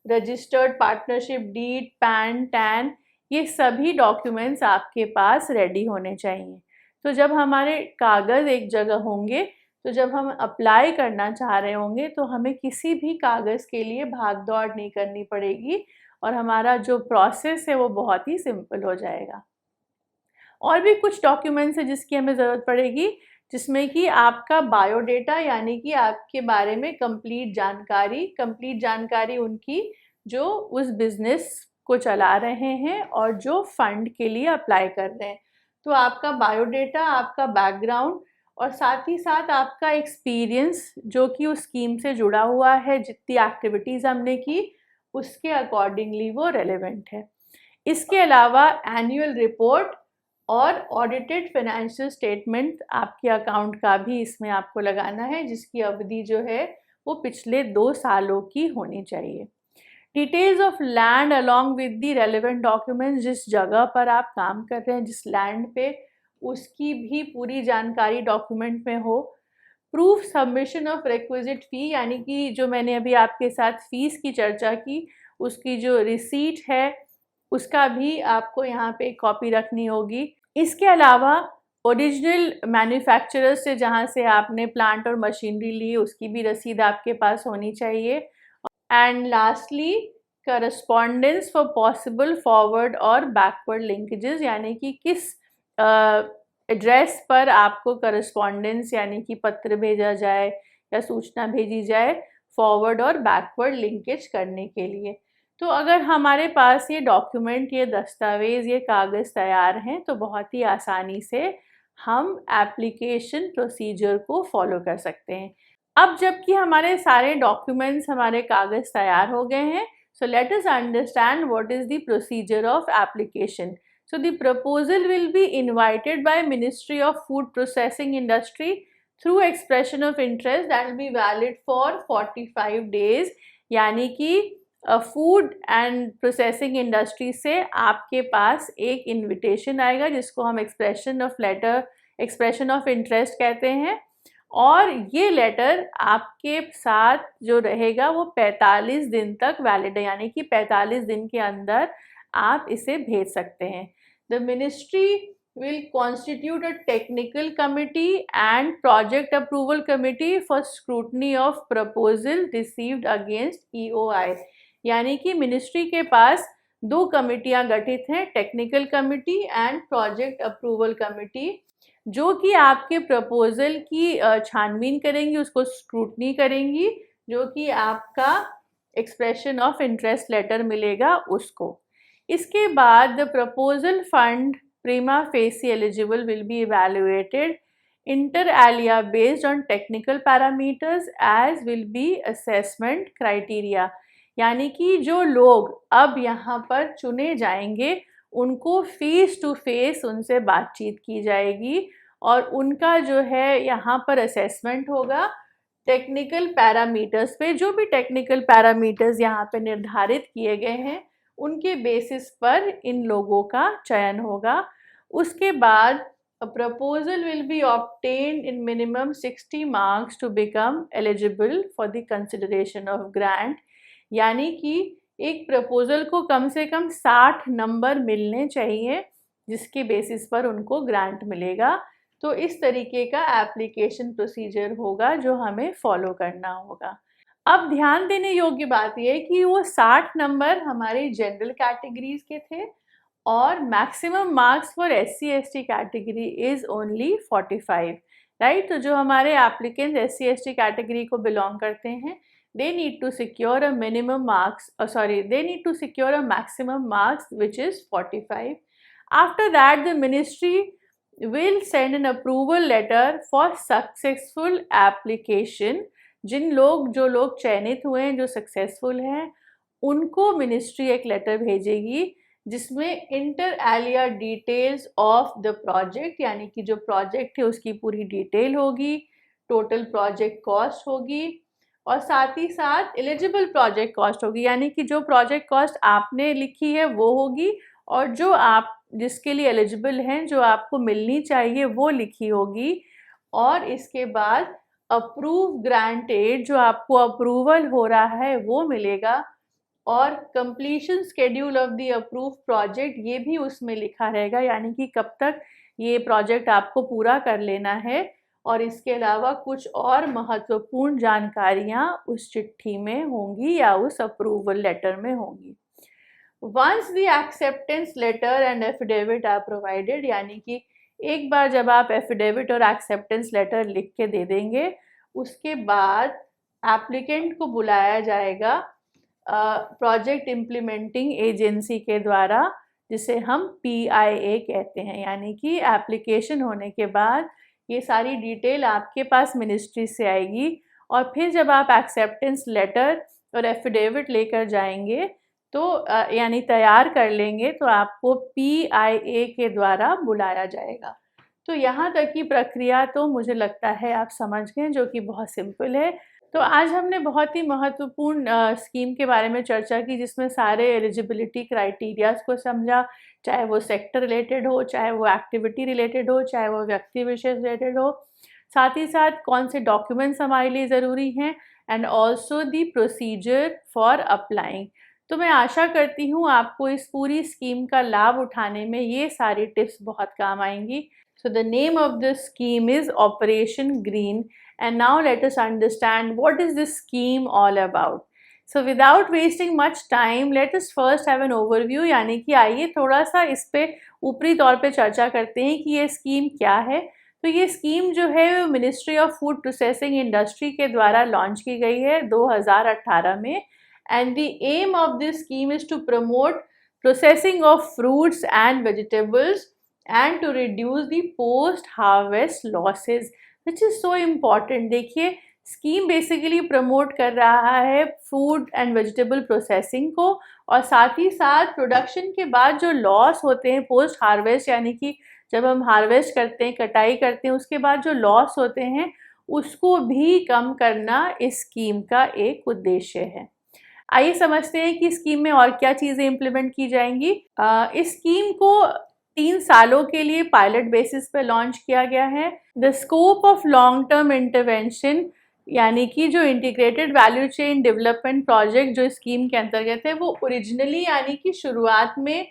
registered partnership deed, PAN, TAN, ये सभी डॉक्यूमेंट्स आपके पास रेडी होने चाहिए। तो जब हमारे कागज़ एक जगह होंगे तो जब हम अप्लाई करना चाह रहे होंगे तो हमें किसी भी कागज़ के लिए भाग दौड़ नहीं करनी पड़ेगी और हमारा जो प्रोसेस है वो बहुत ही सिंपल हो जाएगा। और भी कुछ डॉक्यूमेंट्स हैं जिसकी हमें ज़रूरत पड़ेगी, जिसमें कि आपका बायोडेटा यानी कि आपके बारे में कंप्लीट जानकारी उनकी जो उस बिज़नेस को चला रहे हैं और जो फंड के लिए अप्लाई कर रहे हैं। तो आपका बायोडेटा, आपका बैकग्राउंड और साथ ही साथ आपका एक्सपीरियंस जो कि उस स्कीम से जुड़ा हुआ है, जितनी एक्टिविटीज़ हमने की उसके अकॉर्डिंगली वो रेलेवेंट है। इसके अलावा एनुअल रिपोर्ट और ऑडिटेड फाइनेंशियल स्टेटमेंट आपके अकाउंट का भी इसमें आपको लगाना है, जिसकी अवधि जो है वो पिछले 2 सालों की होनी चाहिए। Details of land along with the relevant documents, जिस जगह पर आप काम कर रहे हैं, जिस लैंड पे, उसकी भी पूरी जानकारी डॉक्यूमेंट में हो। प्रूफ सबमिशन ऑफ रिक्विजिट फ़ी, यानी कि जो मैंने अभी आपके साथ फ़ीस की चर्चा की उसकी जो रिसीट है उसका भी आपको यहाँ पे कॉपी रखनी होगी। इसके अलावा ओरिजिनल मैन्युफैक्चरर से जहाँ से आपने प्लांट और मशीनरी ली उसकी भी रसीद आपके पास होनी चाहिए। And lastly correspondence for possible forward और बैकवर्ड लिंकेजेस, यानी कि किस एड्रेस पर आपको करस्पॉन्डेंस यानी कि पत्र भेजा जाए या सूचना भेजी जाए फॉरवर्ड और बैकवर्ड लिंकेज करने के लिए। तो अगर हमारे पास ये डॉक्यूमेंट, ये दस्तावेज़, ये कागज़ तैयार हैं तो बहुत ही आसानी से हम एप्लीकेशन प्रोसीजर को फॉलो कर सकते हैं। अब जबकि हमारे सारे डॉक्यूमेंट्स, हमारे कागज़ तैयार हो गए हैं, so let us understand what is the procedure of application. So the proposal will be invited by Ministry of Food Processing Industry through expression of interest that will be valid for 45 days, यानी कि food and processing industry से आपके पास एक invitation आएगा जिसको हम expression of interest कहते हैं, और ये लेटर आपके साथ जो रहेगा वो 45 दिन तक वैलिड है, यानी कि 45 दिन के अंदर आप इसे भेज सकते हैं। The ministry will constitute a technical committee and project approval committee for scrutiny of proposal received against EOI, यानी कि मिनिस्ट्री के पास 2 कमिटियां गठित हैं, technical committee and project approval committee, जो कि आपके प्रपोजल की छानबीन करेंगी, उसको स्क्रूटनी करेंगी, जो कि आपका एक्सप्रेशन ऑफ इंटरेस्ट लेटर मिलेगा उसको। इसके बाद the proposal fund prima facie eligible will be evaluated inter alia based on technical parameters as will be assessment criteria, यानी कि जो लोग अब यहाँ पर चुने जाएंगे उनको फेस टू फेस उनसे बातचीत की जाएगी और उनका जो है यहाँ पर असेसमेंट होगा टेक्निकल पैरामीटर्स पे। जो भी टेक्निकल पैरामीटर्स यहाँ पे निर्धारित किए गए हैं उनके बेसिस पर इन लोगों का चयन होगा। उसके बाद a proposal will be obtained in minimum 60 marks to become eligible for the consideration of grant, यानी कि एक प्रपोजल को कम से कम 60 नंबर मिलने चाहिए जिसके बेसिस पर उनको ग्रांट मिलेगा। तो इस तरीके का एप्लीकेशन प्रोसीजर होगा जो हमें फॉलो करना होगा। अब ध्यान देने योग्य बात यह है कि वो 60 नंबर हमारे जनरल कैटेगरीज के थे और maximum marks for SC/ST category is only 45, right. तो जो हमारे एप्लीकेंट SC/ST कैटेगरी को बिलोंग करते हैं they need to secure a minimum marks, they need to secure a maximum marks which is 45. After that the ministry will send an approval letter for successful application। जो लोग चयनित हुए हैं, जो successful हैं, उनको मिनिस्ट्री एक लेटर भेजेगी जिसमें inter alia details of the project, यानी कि जो प्रोजेक्ट है उसकी पूरी डिटेल होगी, टोटल प्रोजेक्ट कॉस्ट होगी और साथ ही साथ एलिजिबल प्रोजेक्ट कॉस्ट होगी, यानी कि जो प्रोजेक्ट कॉस्ट आपने लिखी है वो होगी और जो आप जिसके लिए एलिजिबल हैं, जो आपको मिलनी चाहिए वो लिखी होगी। और इसके बाद अप्रूव ग्रांटेड, जो आपको अप्रूवल हो रहा है वो मिलेगा और completion schedule of the approve project ये भी उसमें लिखा रहेगा, यानी कि कब तक ये प्रोजेक्ट आपको पूरा कर लेना है और इसके अलावा कुछ और महत्वपूर्ण जानकारियाँ उस चिट्ठी में होंगी या उस अप्रूवल लेटर में होंगी। Once the acceptance letter and affidavit are provided, यानी कि एक बार जब आप एफिडेविट और एक्सेप्टेंस लेटर लिख के दे देंगे, उसके बाद एप्लीकेंट को बुलाया जाएगा प्रोजेक्ट इम्प्लीमेंटिंग एजेंसी के द्वारा, जिसे हम PIA कहते हैं। यानी कि एप्लीकेशन होने के बाद ये सारी डिटेल आपके पास मिनिस्ट्री से आएगी, और फिर जब आप एक्सेप्टेंस लेटर और एफिडेविट लेकर जाएंगे तो यानी तैयार कर लेंगे, तो आपको PIA के द्वारा बुलाया जाएगा। तो यहाँ तक की प्रक्रिया तो मुझे लगता है आप समझ गए, जो कि बहुत सिंपल है। तो आज हमने बहुत ही महत्वपूर्ण स्कीम के बारे में चर्चा की, जिसमें सारे एलिजिबिलिटी क्राइटेरियाज को समझा, चाहे वो सेक्टर रिलेटेड हो, चाहे वो एक्टिविटी रिलेटेड हो, चाहे वो व्यक्ति विशेष रिलेटेड हो, साथ ही साथ कौन से डॉक्यूमेंट्स हमारे लिए ज़रूरी हैं, and also the procedure for applying. तो मैं आशा करती हूँ आपको इस पूरी स्कीम का लाभ उठाने में ये सारी टिप्स बहुत काम आएंगी। So the name of this scheme is Operation Green, and now let us understand what is this scheme all about. So without wasting much time, let us first have an overview, यानी कि आइए थोड़ा सा इस पे ऊपरी तौर पे चर्चा करते हैं कि ये स्कीम क्या है। तो ये स्कीम जो है वो ministry of food processing industry के द्वारा लॉन्च की गई है 2018 में, and the aim of this scheme is to promote processing of fruits and vegetables and to reduce the post harvest losses, which is so important। देखिए scheme basically promote कर रहा है फूड एंड वेजिटेबल प्रोसेसिंग को, और साथ ही साथ production के बाद जो लॉस होते हैं पोस्ट हार्वेस्ट, यानी कि जब हम हार्वेस्ट करते हैं, कटाई करते हैं, उसके बाद जो लॉस होते हैं उसको भी कम करना इस स्कीम का एक उद्देश्य है। आइए समझते हैं कि स्कीम में और क्या चीज़ें इम्प्लीमेंट की जाएंगी। इस स्कीम को 3 सालों के लिए पायलट बेसिस पे लॉन्च किया गया है। The scope of long term intervention, यानी कि जो integrated value chain development project जो स्कीम के अंतर्गत है, वो ओरिजिनली यानी कि शुरुआत में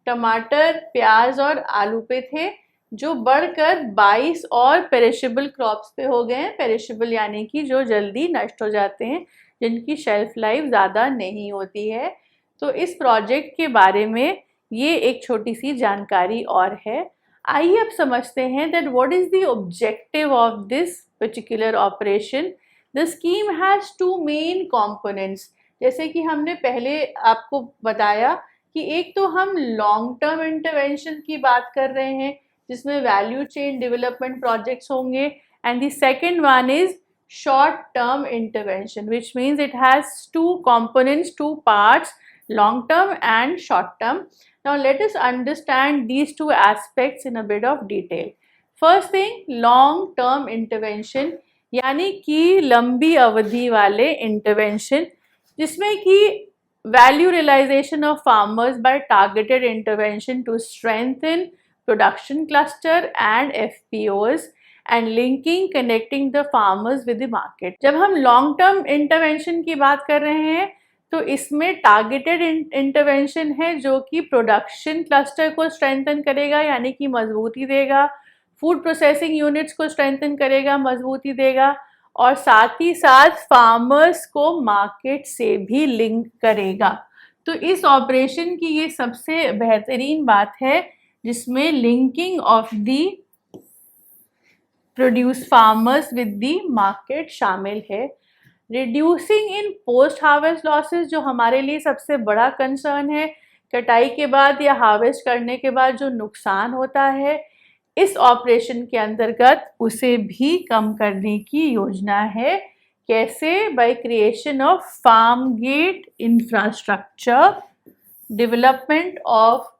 टमाटर, प्याज और आलू पे थे, जो बढ़कर 22 और पेरिशेबल क्रॉप्स पे हो गए हैं। पेरिशेबल यानी कि जो जल्दी नष्ट हो जाते हैं, जिनकी शेल्फ लाइफ ज़्यादा नहीं होती है। तो इस प्रोजेक्ट के बारे में ये एक छोटी सी जानकारी और है। आइए अब समझते हैं that what is the objective of this particular operation. The scheme has 2 main components. जैसे कि हमने पहले आपको बताया कि एक तो हम लॉन्ग टर्म इंटरवेंशन की बात कर रहे हैं, जिसमें वैल्यू चेन डेवलपमेंट प्रोजेक्ट्स होंगे, and the second one is short term intervention, which means it has 2 components, 2 parts, long term and short term. Now let us understand these 2 aspects in a bit of detail. First thing, long term intervention, यानी कि लंबी अवधि वाले intervention, जिसमें कि value realization of farmers by targeted intervention to strengthen production cluster and FPOs and linking connecting the farmers with the market. जब हम long term intervention की बात कर रहे हैं तो इसमें टारगेटेड इंटरवेंशन है, जो कि प्रोडक्शन क्लस्टर को स्ट्रेंथन करेगा, यानी कि मजबूती देगा, फूड प्रोसेसिंग यूनिट्स को स्ट्रेंथन करेगा, मजबूती देगा, और साथ ही साथ फार्मर्स को मार्केट से भी लिंक करेगा। तो इस ऑपरेशन की ये सबसे बेहतरीन बात है, जिसमें linking of the produce farmers with the market शामिल है। रिड्यूसिंग इन पोस्ट हार्वेस्ट लॉसेस, जो हमारे लिए सबसे बड़ा कंसर्न है, कटाई के बाद या हार्वेस्ट करने के बाद जो नुकसान होता है, इस ऑपरेशन के अंतर्गत उसे भी कम करने की योजना है। कैसे? By creation of farm gate infrastructure, development of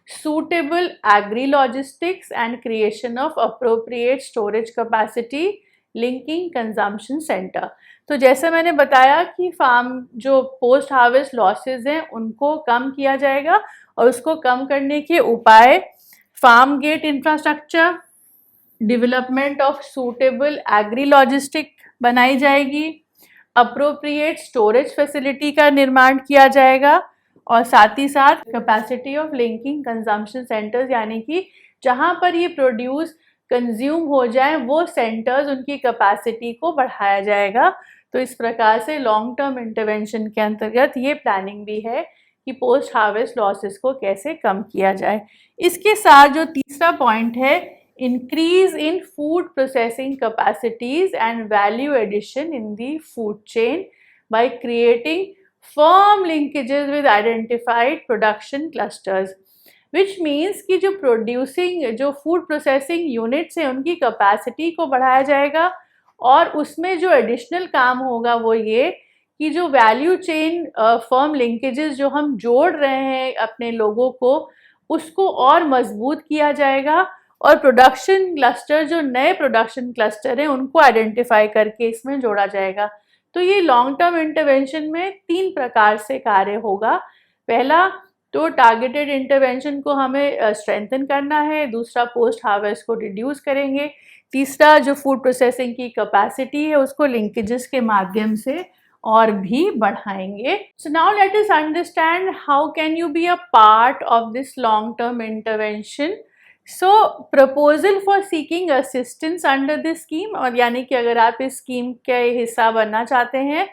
suitable agri logistics and creation of appropriate storage capacity, linking consumption center। तो जैसे मैंने बताया कि फार्म जो पोस्ट हार्वेस्ट लॉसेस हैं उनको कम किया जाएगा, और उसको कम करने के उपाय farm gate infrastructure, development of suitable agri logistic बनाई जाएगी, अप्रोप्रिएट स्टोरेज फैसिलिटी का निर्माण किया जाएगा, और साथ ही साथ capacity of linking consumption centres, यानी कि जहाँ पर ये प्रोड्यूस कंज्यूम हो जाएं, वो सेंटर्स उनकी कैपेसिटी को बढ़ाया जाएगा। तो इस प्रकार से लॉन्ग टर्म इंटरवेंशन के अंतर्गत ये प्लानिंग भी है कि पोस्ट हार्वेस्ट लॉसेस को कैसे कम किया जाए। इसके साथ जो तीसरा पॉइंट है, increase in food processing capacities and value addition in the food chain by creating firm linkages with identified production clusters, which means कि जो फूड प्रोसेसिंग यूनिट्स हैं उनकी कैपेसिटी को बढ़ाया जाएगा, और उसमें जो एडिशनल काम होगा वो ये कि जो वैल्यू चेन फर्म लिंकेजेस जो हम जोड़ रहे हैं अपने लोगों को, उसको और मजबूत किया जाएगा, और प्रोडक्शन क्लस्टर जो नए प्रोडक्शन क्लस्टर हैं उनको आइडेंटिफाई करके इसमें जोड़ा जाएगा। तो ये लॉन्ग टर्म इंटरवेंशन में 3 प्रकार से कार्य होगा। पहला तो टारगेटेड इंटरवेंशन को हमें स्ट्रेंथन करना है, दूसरा पोस्ट हार्वेस्ट को रिड्यूस करेंगे, तीसरा जो फूड प्रोसेसिंग की कैपेसिटी है उसको लिंकेजेस के माध्यम से और भी बढ़ाएंगे। So now let us understand how can you be a part of this long term intervention. So proposal for seeking assistance under this scheme, और यानी कि अगर आप इस स्कीम के हिस्सा बनना चाहते हैं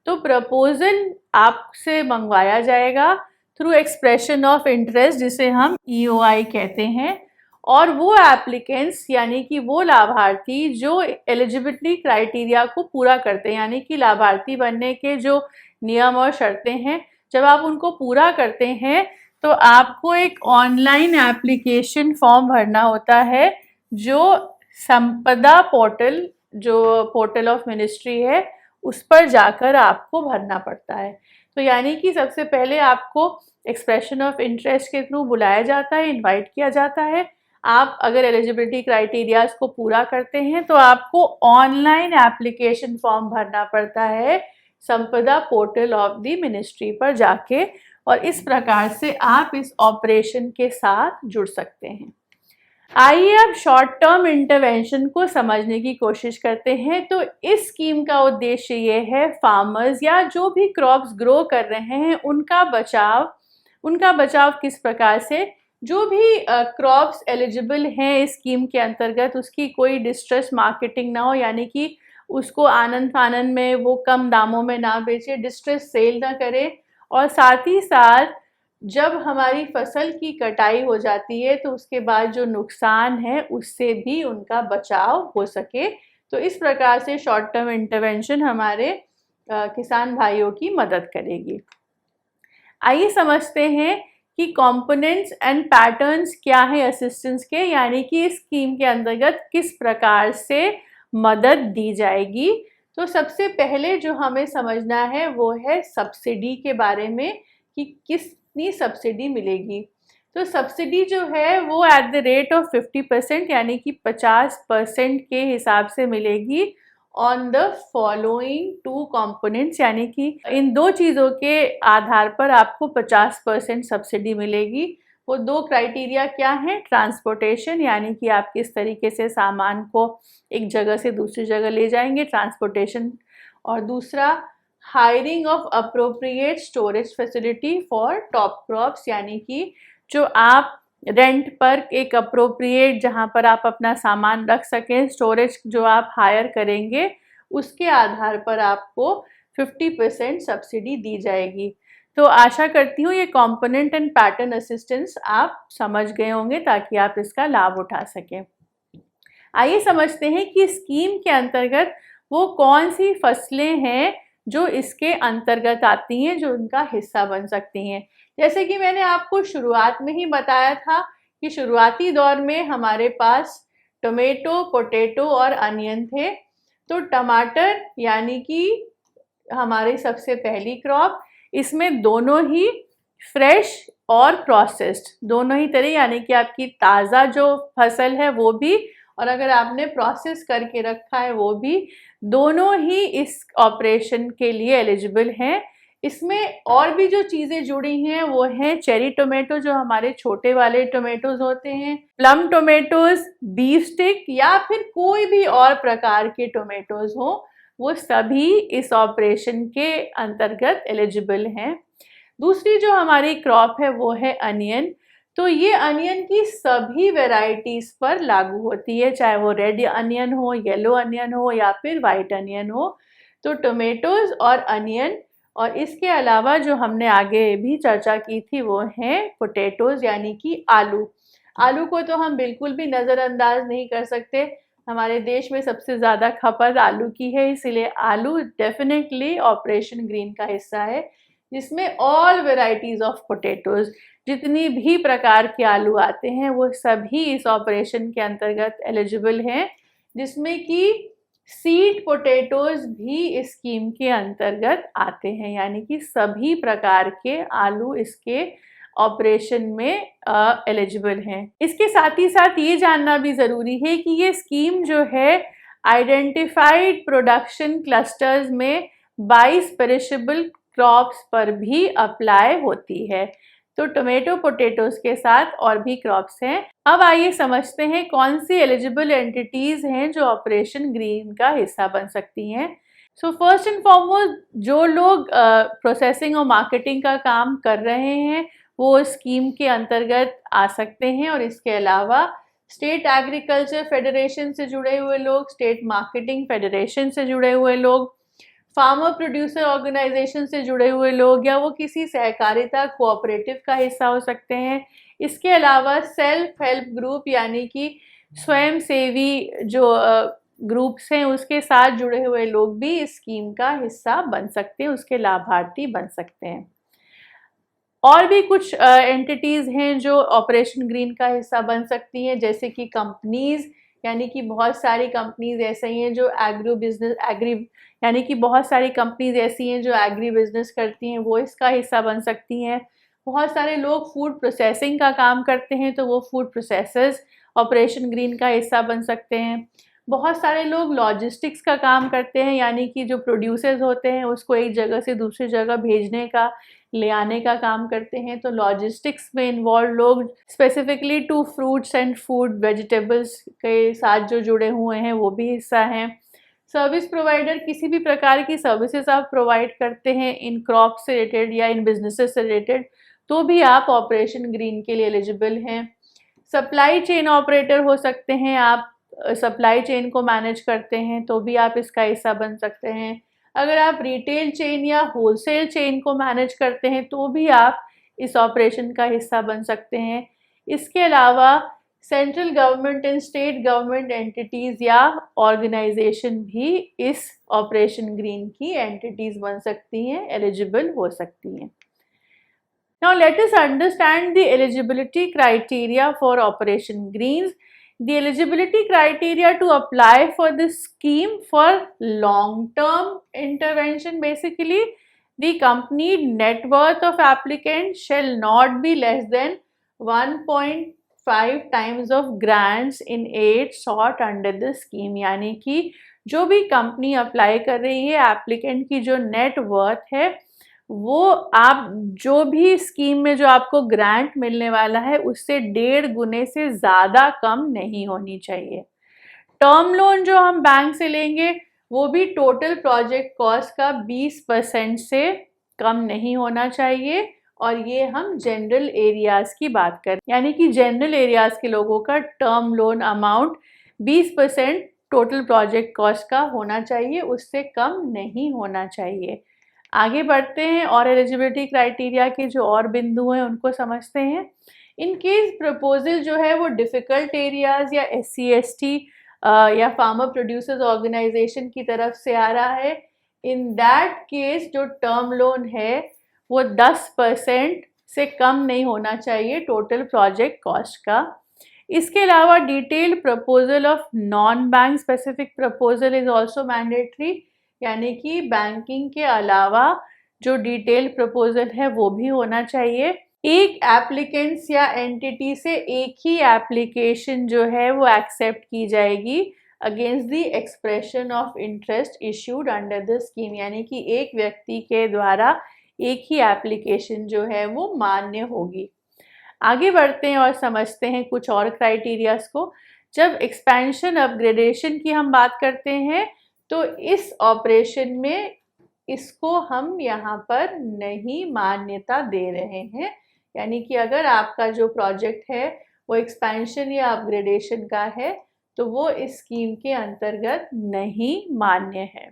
तो प्रपोजल आपसे मंगवाया जाएगा थ्रू एक्सप्रेशन ऑफ इंटरेस्ट, जिसे हम EOI कहते हैं, और वो एप्लीकेंट्स यानी कि वो लाभार्थी जो एलिजिबिलिटी क्राइटेरिया को पूरा करते हैं, यानी कि लाभार्थी बनने के जो नियम और शर्तें हैं, जब आप उनको पूरा करते हैं तो आपको एक ऑनलाइन एप्लीकेशन फॉर्म भरना होता है, जो संपदा पोर्टल, जो पोर्टल ऑफ मिनिस्ट्री है, उस पर जाकर आपको भरना पड़ता है। तो यानी कि सबसे पहले आपको एक्सप्रेशन ऑफ इंटरेस्ट के थ्रू बुलाया जाता है, इनवाइट किया जाता है। आप अगर एलिजिबिलिटी क्राइटेरियाज को पूरा करते हैं तो आपको ऑनलाइन एप्लीकेशन फॉर्म भरना पड़ता है संपदा पोर्टल ऑफ द मिनिस्ट्री पर जाके, और इस प्रकार से आप इस ऑपरेशन के साथ जुड़ सकते हैं। आइए अब शॉर्ट टर्म इंटरवेंशन को समझने की कोशिश करते हैं। तो इस स्कीम का उद्देश्य ये है फार्मर्स या जो भी क्रॉप्स ग्रो कर रहे हैं उनका बचाव किस प्रकार से, जो भी क्रॉप्स एलिजिबल हैं इस स्कीम के अंतर्गत उसकी कोई डिस्ट्रेस मार्केटिंग ना हो, यानी कि उसको आनंद फानन में वो कम दामों में ना बेचे, डिस्ट्रेस सेल ना करे, और साथ ही साथ जब हमारी फसल की कटाई हो जाती है तो उसके बाद जो नुकसान है उससे भी उनका बचाव हो सके। तो इस प्रकार से शॉर्ट टर्म इंटरवेंशन हमारे किसान भाइयों की मदद करेगी। आइए समझते हैं कि कंपोनेंट्स एंड पैटर्न्स क्या है असिस्टेंस के, यानी कि इस स्कीम के अंतर्गत किस प्रकार से मदद दी जाएगी। तो सबसे पहले जो हमें समझना है वो है सब्सिडी के बारे में कि कितनी सब्सिडी मिलेगी। तो सब्सिडी जो है वो एट द रेट ऑफ 50%, यानी कि 50% के हिसाब से मिलेगी ऑन द फॉलोइंग 2 कंपोनेंट्स, यानी कि इन 2 चीज़ों के आधार पर आपको 50% सब्सिडी मिलेगी। वो 2 क्राइटेरिया क्या हैं? ट्रांसपोर्टेशन, यानी कि आप किस तरीके से सामान को एक जगह से दूसरी जगह ले जाएंगे, ट्रांसपोर्टेशन, और दूसरा hiring of appropriate storage facility for top crops, यानी कि जो आप रेंट पर एक अप्रोप्रिएट जहाँ पर आप अपना सामान रख सकें, स्टोरेज जो आप हायर करेंगे उसके आधार पर आपको 50% सब्सिडी दी जाएगी। तो आशा करती हूँ ये कंपोनेंट एंड पैटर्न असिस्टेंस आप समझ गए होंगे ताकि आप इसका लाभ उठा सकें। आइए समझते हैं कि स्कीम के अंतर्गत वो कौन सी फसलें हैं जो इसके अंतर्गत आती हैं, जो उनका हिस्सा बन सकती हैं। जैसे कि मैंने आपको शुरुआत में ही बताया था कि शुरुआती दौर में हमारे पास टोमेटो, पोटैटो और अनियन थे। तो टमाटर यानी कि हमारी सबसे पहली क्रॉप, इसमें दोनों ही फ्रेश और प्रोसेस्ड दोनों ही तरह, यानी कि आपकी ताज़ा जो फसल है वो भी, और अगर आपने प्रोसेस करके रखा है वो भी, दोनों ही इस ऑपरेशन के लिए एलिजिबल हैं। इसमें और भी जो चीज़ें जुड़ी हैं वो हैं चेरी टोमेटो, जो हमारे छोटे वाले टोमेटोज होते हैं, प्लम टोमेटोज, बीफ स्टिक, या फिर कोई भी और प्रकार के टोमेटोज हों, वो सभी इस ऑपरेशन के अंतर्गत एलिजिबल हैं। दूसरी जो हमारी क्रॉप है वो है अनियन। तो ये अनियन की सभी वेराइटीज़ पर लागू होती है, चाहे वो रेड अनियन हो, येलो अनियन हो या फिर वाइट अनियन हो। तो टोमेटोज़ और अनियन, और इसके अलावा जो हमने आगे भी चर्चा की थी वो हैं पोटैटोज़ यानी कि आलू। आलू को तो हम बिल्कुल भी नज़रअंदाज नहीं कर सकते। हमारे देश में सबसे ज़्यादा खपत आलू की है, इसीलिए आलू डेफिनेटली ऑपरेशन ग्रीन का हिस्सा है, जिसमें ऑल वेराइटीज़ ऑफ पोटैटोज़, जितनी भी प्रकार के आलू आते हैं वो सभी इस ऑपरेशन के अंतर्गत एलिजिबल हैं, जिसमें कि सीड पोटैटोज़ भी इस स्कीम के अंतर्गत आते हैं, यानी कि सभी प्रकार के आलू इसके ऑपरेशन में एलिजिबल हैं। इसके साथ ही साथ ये जानना भी ज़रूरी है कि ये स्कीम जो है आइडेंटिफाइड प्रोडक्शन क्लस्टर्स में 22 पेरिशेबल क्रॉप्स पर भी अप्लाई होती है। तो टोमेटो पोटैटोज़ के साथ और भी क्रॉप्स हैं। अब आइए समझते हैं कौन सी एलिजिबल एंटिटीज़ हैं जो ऑपरेशन ग्रीन का हिस्सा बन सकती हैं। सो फर्स्ट एंड फॉरमोस्ट जो लोग प्रोसेसिंग और मार्केटिंग का काम कर रहे हैं वो स्कीम के अंतर्गत आ सकते हैं, और इसके अलावा स्टेट एग्रीकल्चर फेडरेशन से जुड़े हुए लोग, स्टेट मार्केटिंग फेडरेशन से जुड़े हुए लोग, फार्मर प्रोड्यूसर ऑर्गेनाइजेशन से जुड़े हुए लोग, या वो किसी सहकारिता कोऑपरेटिव का हिस्सा हो सकते हैं। इसके अलावा सेल्फ हेल्प ग्रुप यानी कि स्वयं सेवी जो ग्रुप्स हैं उसके साथ जुड़े हुए लोग भी इस स्कीम का हिस्सा बन सकते हैं, उसके लाभार्थी बन सकते हैं। और भी कुछ एंटिटीज़ हैं जो ऑपरेशन ग्रीन का हिस्सा बन सकती हैं, जैसे कि कंपनीज़, यानी कि बहुत सारी कंपनीज़ ऐसे ही हैं जो यानी कि बहुत सारी कंपनीज़ ऐसी हैं जो एग्री बिजनेस करती हैं, वो इसका हिस्सा बन सकती हैं। बहुत सारे लोग फूड प्रोसेसिंग का काम करते हैं, तो वो फूड प्रोसेसर्स ऑपरेशन ग्रीन का हिस्सा बन सकते हैं। बहुत सारे लोग लॉजिस्टिक्स का काम करते हैं, यानी कि जो प्रोड्यूसर्स होते हैं उसको एक जगह से दूसरी जगह भेजने का, ले आने का काम करते हैं, तो लॉजिस्टिक्स में इन्वॉल्व लोग specifically to fruits and food vegetables के साथ जो जुड़े हुए हैं वो भी हिस्सा हैं। सर्विस प्रोवाइडर, किसी भी प्रकार की सर्विसेज आप प्रोवाइड करते हैं इन क्रॉप से रिलेटेड या इन बिजनेसेस से रिलेटेड, तो भी आप ऑपरेशन ग्रीन के लिए एलिजिबल हैं। सप्लाई चेन ऑपरेटर हो सकते हैं, आप सप्लाई चेन को मैनेज करते हैं तो भी आप इसका हिस्सा बन सकते हैं। अगर आप रिटेल चेन या होलसेल चेन को मैनेज करते हैं तो भी आप इस ऑपरेशन का हिस्सा बन सकते हैं। इसके अलावा central government and state government entities या ऑर्गेनाइजेशन भी इस ऑपरेशन ग्रीन की एंटिटीज़ बन सकती हैं, एलिजिबल हो सकती हैं। Now let us understand the eligibility criteria for Operation Greens. The eligibility criteria to apply for this scheme for long-term intervention, basically the company net worth of applicant shall not be less than 1.5 times of grants in aid sought under the scheme। यानी कि जो भी company apply कर रही है, applicant की जो net worth है वो आप जो भी स्कीम में जो आपको ग्रांट मिलने वाला है उससे 1.5 गुने से ज़्यादा कम नहीं होनी चाहिए। टर्म लोन जो हम बैंक से लेंगे वो भी टोटल प्रोजेक्ट कॉस्ट का 20% से कम नहीं होना चाहिए, और ये हम जनरल एरियाज़ की बात करें, यानी कि जनरल एरियाज़ के लोगों का term loan amount 20% total project cost का होना चाहिए, उससे कम नहीं होना चाहिए। आगे बढ़ते हैं और एलिजिबिलिटी क्राइटेरिया के जो और बिंदु हैं उनको समझते हैं। इन केस प्रपोजल जो है वो डिफ़िकल्ट एरियाज़ या SC/ST या फार्मर प्रोड्यूसर्स ऑर्गेनाइजेशन की तरफ से आ रहा है, इन दैट केस जो टर्म लोन है वो 10% से कम नहीं होना चाहिए टोटल प्रोजेक्ट कॉस्ट का। इसके अलावा detailed proposal of non bank specific proposal is also mandatory, यानी कि बैंकिंग के अलावा जो डिटेल प्रपोजल है वो भी होना चाहिए। एक एप्लीकेंट्स या एंटिटी से एक ही एप्लीकेशन जो है वो एक्सेप्ट की जाएगी against the expression of interest issued under the scheme, यानी कि एक व्यक्ति के द्वारा एक ही एप्लीकेशन जो है वो मान्य होगी। आगे बढ़ते हैं और समझते हैं कुछ और क्राइटेरियाज को। जब एक्सपेंशन अपग्रेडेशन की हम बात करते हैं तो इस ऑपरेशन में इसको हम यहाँ पर नहीं मान्यता दे रहे हैं, यानी कि अगर आपका जो प्रोजेक्ट है वो एक्सपेंशन या अपग्रेडेशन का है तो वो इस स्कीम के अंतर्गत नहीं मान्य है।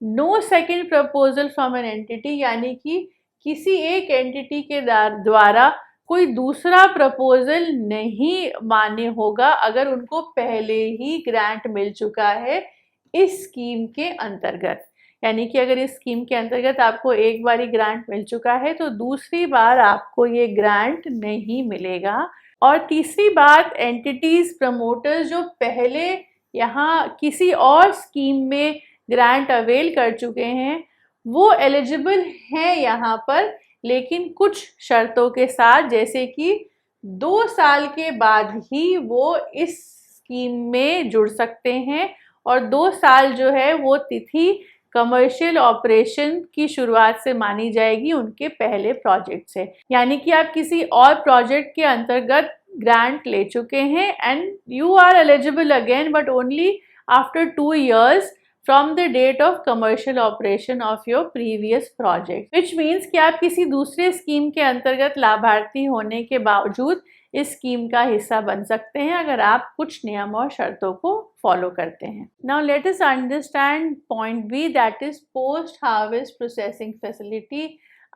No second proposal from an entity, यानी कि किसी एक एंटिटी के द्वारा कोई दूसरा प्रपोजल नहीं मान्य होगा अगर उनको पहले ही ग्रांट मिल चुका है इस स्कीम के अंतर्गत। यानी कि अगर इस स्कीम के अंतर्गत आपको एक बार ही ग्रांट मिल चुका है तो दूसरी बार आपको ये ग्रांट नहीं मिलेगा। और तीसरी बात, एंटिटीज प्रमोटर्स जो पहले यहाँ किसी और स्कीम में ग्रांट अवेल कर चुके हैं वो एलिजिबल हैं यहाँ पर, लेकिन कुछ शर्तों के साथ, जैसे कि 2 साल के बाद ही वो इस स्कीम में जुड़ सकते हैं और 2 साल जो है वो तिथि कमर्शियल ऑपरेशन की शुरुआत से मानी जाएगी उनके पहले प्रोजेक्ट से। यानी कि आप किसी और प्रोजेक्ट के अंतर्गत ग्रांट ले चुके हैं and you are eligible again but only after 2 years from the date of commercial operation of your previous project, which means कि आप किसी दूसरे स्कीम के अंतर्गत लाभार्थी होने के बावजूद इस स्कीम का हिस्सा बन सकते हैं अगर आप कुछ नियम और शर्तों को फॉलो करते हैं। Now let us understand point B, that is post harvest processing facility.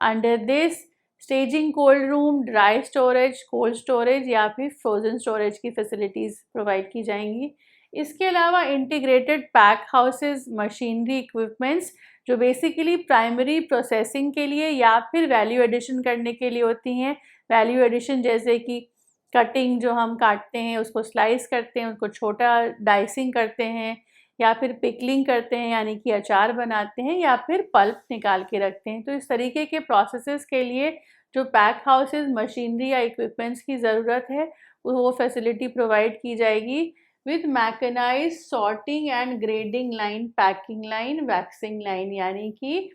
Under this staging cold room, dry storage, cold storage या फिर फ्रोजन स्टोरेज की फैसिलिटीज़ प्रोवाइड की जाएंगी। इसके अलावा integrated pack houses, machinery, equipments जो बेसिकली प्राइमरी प्रोसेसिंग के लिए या फिर वैल्यू एडिशन करने के लिए होती हैं। वैल्यू एडिशन जैसे कि कटिंग, जो हम काटते हैं उसको स्लाइस करते हैं, उसको छोटा डाइसिंग करते हैं, या फिर पिकलिंग करते हैं यानी कि अचार बनाते हैं, या फिर पल्प निकाल के रखते हैं। तो इस तरीके के प्रोसेसेस के लिए जो पैक हाउसेस, मशीनरी या इक्विपमेंट्स की ज़रूरत है वो फैसिलिटी प्रोवाइड की जाएगी with mechanised sorting and grading line, packing line, waxing line. यानी कि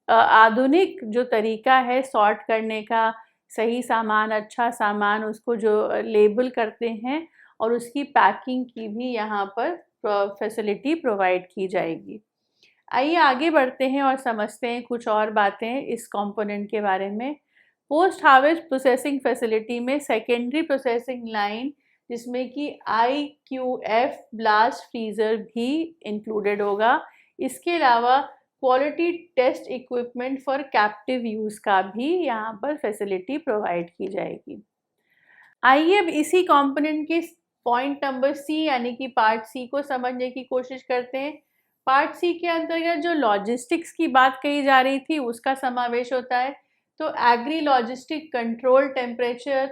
आधुनिक जो तरीका है सॉर्ट करने का, सही सामान, अच्छा सामान, उसको जो लेबल करते हैं और उसकी पैकिंग की भी यहाँ पर फैसिलिटी प्रोवाइड की जाएगी। आइए आगे बढ़ते हैं और समझते हैं कुछ और बातें इस कंपोनेंट के बारे में। पोस्ट हार्वेस्ट प्रोसेसिंग फैसिलिटी में सेकेंडरी प्रोसेसिंग लाइन जिसमें कि IQF ब्लास्ट फ्रीज़र भी इंक्लूडेड होगा। इसके अलावा quality test equipment for captive use का भी यहाँ पर फैसिलिटी प्रोवाइड की जाएगी। आइए अब इसी कंपोनेंट के पॉइंट नंबर C यानी कि पार्ट C को समझने की कोशिश करते हैं। पार्ट C के अंतर्गत जो लॉजिस्टिक्स की बात कही जा रही थी उसका समावेश होता है। तो agri logistic control temperature,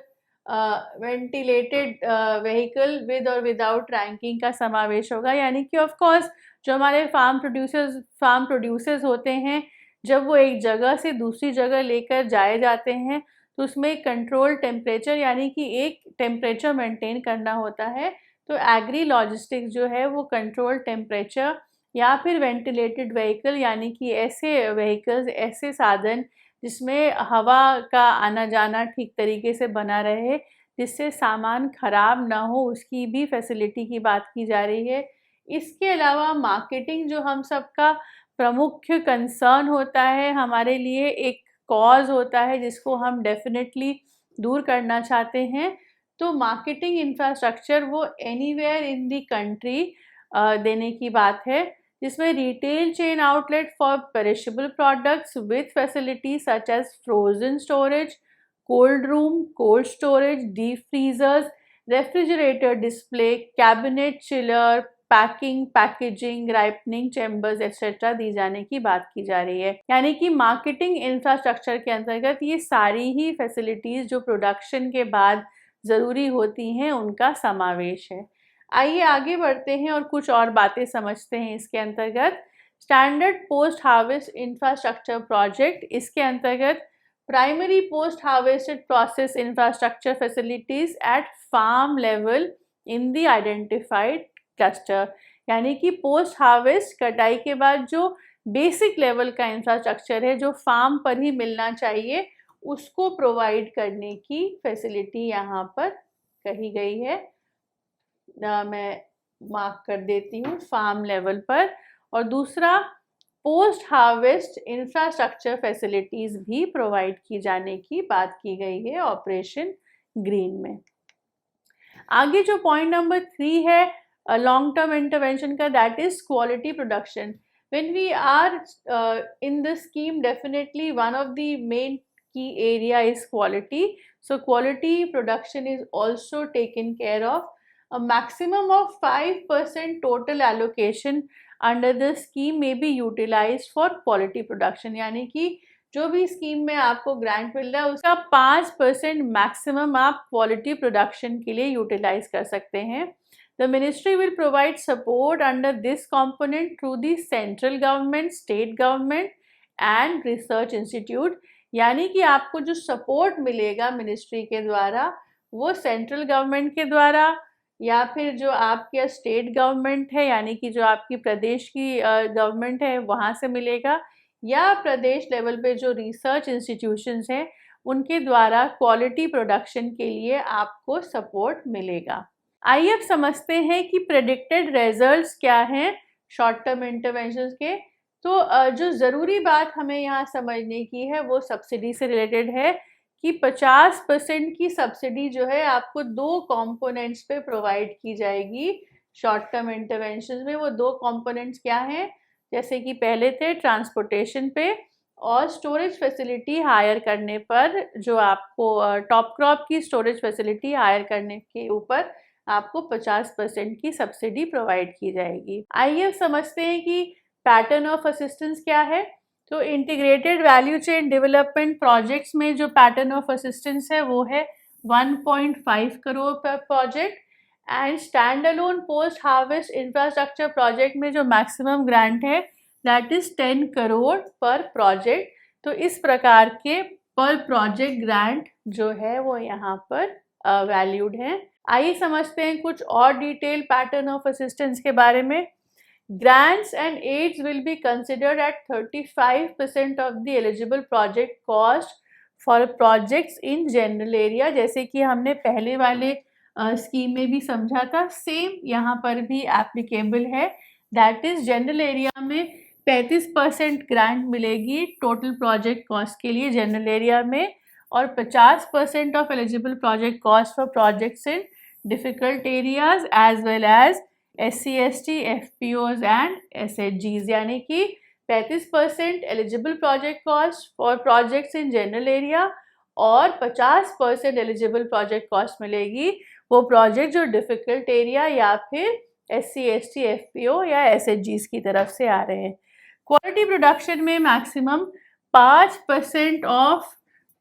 ventilated vehicle with और विदाउट रैंकिंग का समावेश होगा। यानी कि ऑफ कोर्स जो हमारे फार्म प्रोड्यूसर्स होते हैं, जब वो एक जगह से दूसरी जगह लेकर जाए जाते हैं तो उसमें कंट्रोल टेम्परेचर यानी कि एक टेम्परेचर मेंटेन करना होता है। तो एग्री लॉजिस्टिक्स जो है वो कंट्रोल टेम्परेचर या फिर वेंटिलेटेड व्हीकल यानी कि ऐसे व्हीकल्स, ऐसे साधन जिसमें हवा का आना जाना ठीक तरीके से बना रहे, जिससे सामान खराब ना हो, उसकी भी फैसिलिटी की बात की जा रही है। इसके अलावा मार्केटिंग जो हम सबका प्रमुख कंसर्न होता है, हमारे लिए एक कॉज होता है जिसको हम डेफिनेटली दूर करना चाहते हैं। तो मार्केटिंग इंफ्रास्ट्रक्चर वो एनीवेयर इन द कंट्री देने की बात है, जिसमें retail chain outlet for perishable products with facility such as frozen storage, cold room, cold storage, deep freezers, refrigerator display, cabinet, chiller, packing, packaging, ripening chambers etcetera दी जाने की बात की जा रही है। यानी कि मार्केटिंग इंफ्रास्ट्रक्चर के अंतर्गत ये सारी ही फैसिलिटीज़ जो प्रोडक्शन के बाद ज़रूरी होती हैं उनका समावेश है। आइए आगे बढ़ते हैं और कुछ और बातें समझते हैं इसके अंतर्गत। Standard post harvest infrastructure project, इसके अंतर्गत primary post harvested process infrastructure facilities at farm level in the identified cluster. यानी कि पोस्ट हार्वेस्ट कटाई के बाद जो बेसिक लेवल का इंफ्रास्ट्रक्चर है जो फार्म पर ही मिलना चाहिए उसको प्रोवाइड करने की फैसिलिटी यहाँ पर कही गई है। मैं मार्क कर देती हूँ फार्म लेवल पर। और दूसरा पोस्ट हार्वेस्ट इंफ्रास्ट्रक्चर फैसिलिटीज़ भी प्रोवाइड की जाने की बात की गई है ऑपरेशन ग्रीन में। आगे जो पॉइंट नंबर 3 है लॉन्ग टर्म इंटरवेंशन का, that is quality production. When we are in this scheme, definitely one of the main key area is quality. So quality production is also taken care of. A maximum of 5% total allocation under the scheme may be utilized for quality production. यानी कि जो भी scheme में आपको grant मिल रहा है उसका 5% maximum आप क्वालिटी प्रोडक्शन के लिए यूटिलाइज कर सकते हैं। The ministry will provide support under this component through the central government, state government and research institute। यानी कि आपको जो सपोर्ट मिलेगा मिनिस्ट्री के द्वारा वो सेंट्रल गवर्नमेंट के द्वारा या फिर जो आपके स्टेट गवर्नमेंट है यानी कि जो आपकी प्रदेश की गवर्नमेंट है वहाँ से मिलेगा, या प्रदेश लेवल पे जो रिसर्च इंस्टीट्यूशंस हैं उनके द्वारा क्वालिटी प्रोडक्शन के लिए आपको सपोर्ट मिलेगा। आइए अब समझते हैं कि प्रेडिक्टेड रिजल्ट्स क्या हैं शॉर्ट टर्म इंटरवेंशंस के। तो जो ज़रूरी बात हमें यहाँ समझने की है वो सब्सिडी से रिलेटेड है कि 50% की सब्सिडी जो है आपको 2 कंपोनेंट्स पे प्रोवाइड की जाएगी शॉर्ट टर्म इंटरवेंशंस में। वो 2 कंपोनेंट्स क्या हैं, जैसे कि पहले थे ट्रांसपोर्टेशन पे और स्टोरेज फैसिलिटी हायर करने पर, जो आपको टॉप क्रॉप की स्टोरेज फैसिलिटी हायर करने के ऊपर आपको 50% की सब्सिडी प्रोवाइड की जाएगी। आइए समझते हैं कि पैटर्न ऑफ असिस्टेंस क्या है। तो integrated value chain development projects में जो पैटर्न ऑफ असिस्टेंस है वो है 1.5 करोड़ पर project, and stand alone post harvest infrastructure project में जो मैक्सिमम ग्रांट है दैट इज 10 करोड़ पर प्रोजेक्ट। तो इस प्रकार के पर प्रोजेक्ट ग्रांट जो है वो यहाँ पर वैल्यूड हैं। आइए समझते हैं कुछ और डिटेल पैटर्न ऑफ असिस्टेंस के बारे में। Grants and aids will be considered at 35% of the eligible project cost for projects in general area। जैसे कि हमने पहले वाले स्कीम में भी समझा था, सेम यहाँ पर भी एप्लीकेबल है। दैट इज जनरल एरिया में 35% ग्रांट मिलेगी टोटल प्रोजेक्ट कॉस्ट के लिए जनरल एरिया में, और 50% of eligible project cost for projects in difficult areas as well as SC, ST, FPOs and SHGs। यानी कि 35% eligible project cost for projects in general area और 50% eligible project cost मिलेगी वो project जो difficult area या फिर SC, ST, FPO या SHGs की तरफ से आ रहे हैं। क्वालिटी प्रोडक्शन में मैक्सिमम 5% ऑफ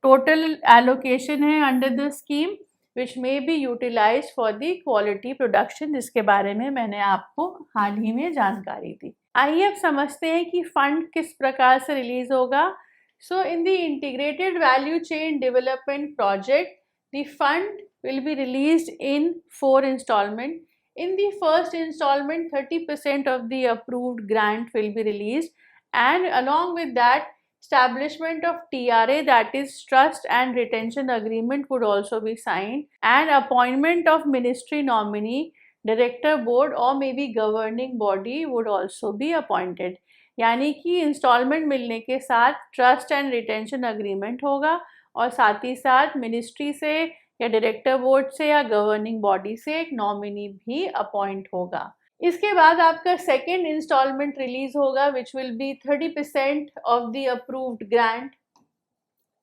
टोटल एलोकेशन है under the scheme which may be utilized for the quality production, जिसके बारे में मैंने आपको हाल ही में जानकारी दी। आइए अब समझते हैं कि फंड किस प्रकार से रिलीज होगा। So in the integrated value chain development project the fund will be released in 4 installment. In the first installment 30% of the approved grant will be released, and along with that establishment of TRA, that is trust and retention agreement, would also be signed, and appointment of ministry nominee, director board or maybe governing body would also be appointed। यानी कि instalment मिलने के साथ trust and retention agreement होगा और साथ ही साथ मिनिस्ट्री से या डायरेक्टर बोर्ड से या गवर्निंग बॉडी से एक नॉमिनी भी अपॉइंट होगा। इसके बाद आपका सेकेंड इंस्टॉलमेंट रिलीज होगा विच will B 30% of the approved grant,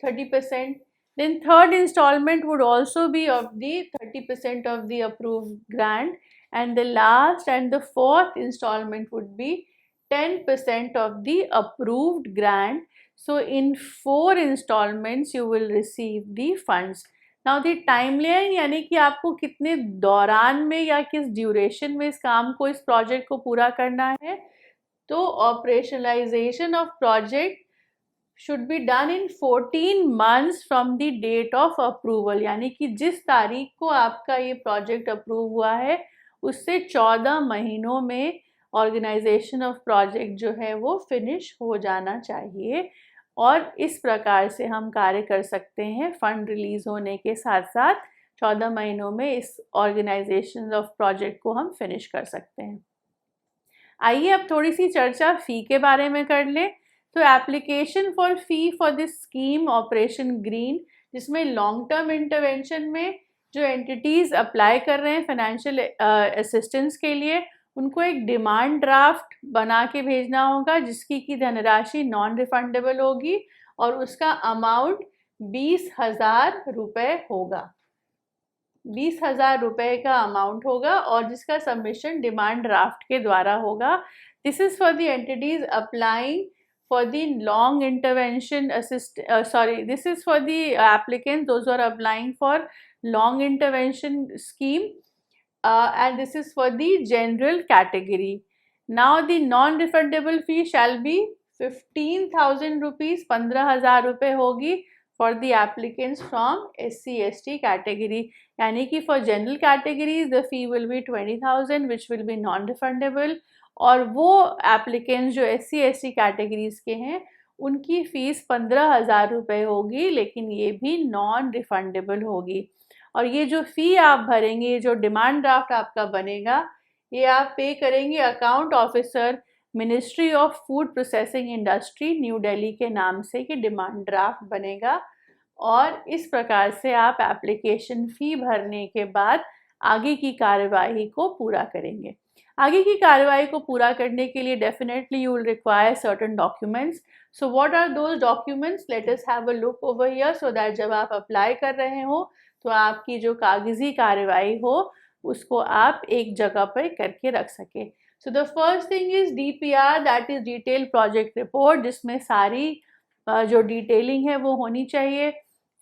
30%। Then third installment would also be of the 30% of the approved grant, and the last and the fourth installment would be 10% of the approved grant. So in 4 installments you will receive the funds। Now the timeline यानी कि आपको कितने दौरान में या किस duration में इस काम को, इस प्रोजेक्ट को पूरा करना है। तो operationalisation of project should be done in 14 months from the date of approval. यानी कि जिस तारीख को आपका ये प्रोजेक्ट अप्रूव हुआ है उससे 14 महीनों में ऑर्गेनाइजेशन ऑफ प्रोजेक्ट जो है वो फिनिश हो जाना चाहिए। और इस प्रकार से हम कार्य कर सकते हैं फंड रिलीज होने के साथ साथ 14 महीनों में इस ऑर्गेनाइजेशन ऑफ प्रोजेक्ट को हम फिनिश कर सकते हैं। आइए अब थोड़ी सी चर्चा फ़ी के बारे में कर लें। तो application for fee for this scheme operation green, जिसमें लॉन्ग टर्म इंटरवेंशन में जो एंटिटीज़ अप्लाई कर रहे हैं फाइनेंशियल असिस्टेंस के लिए, उनको एक डिमांड ड्राफ्ट बना के भेजना होगा जिसकी की धनराशि नॉन रिफंडेबल होगी और उसका अमाउंट 20,000 रुपये होगा। 20,000 रुपये का अमाउंट होगा और जिसका सबमिशन डिमांड ड्राफ्ट के द्वारा होगा। This is for the entities applying for the long intervention this is for the applicants those who are applying for long intervention scheme, and this is for the general category. Now the non-refundable fee shall be 15,000 rupees, 15,000 रुपये होगी for the applicants from SC/ST category. यानी कि for general categories the fee will be 20,000 which will be non-refundable, और वो applicants जो SC/ST categories के हैं उनकी फ़ीस 15,000 रुपये होगी, लेकिन ये भी नॉन रिफंडेबल होगी। और ये जो फ़ी आप भरेंगे, ये जो डिमांड ड्राफ्ट आपका बनेगा, ये आप पे करेंगे account officer, ministry of food processing industry, new Delhi के नाम से ये डिमांड ड्राफ्ट बनेगा। और इस प्रकार से आप एप्लीकेशन फ़ी भरने के बाद आगे की कार्यवाही को पूरा करेंगे। आगे की कार्यवाही को पूरा करने के लिए definitely you will require certain documents. So what are those documents? Let us have a look over here so that जब आप अप्लाई कर रहे हो तो आपकी जो कागजी कार्यवाही हो उसको आप एक जगह पर करके रख सके। So the first thing is DPR, that is detail project report, जिसमें सारी जो डिटेलिंग है वो होनी चाहिए।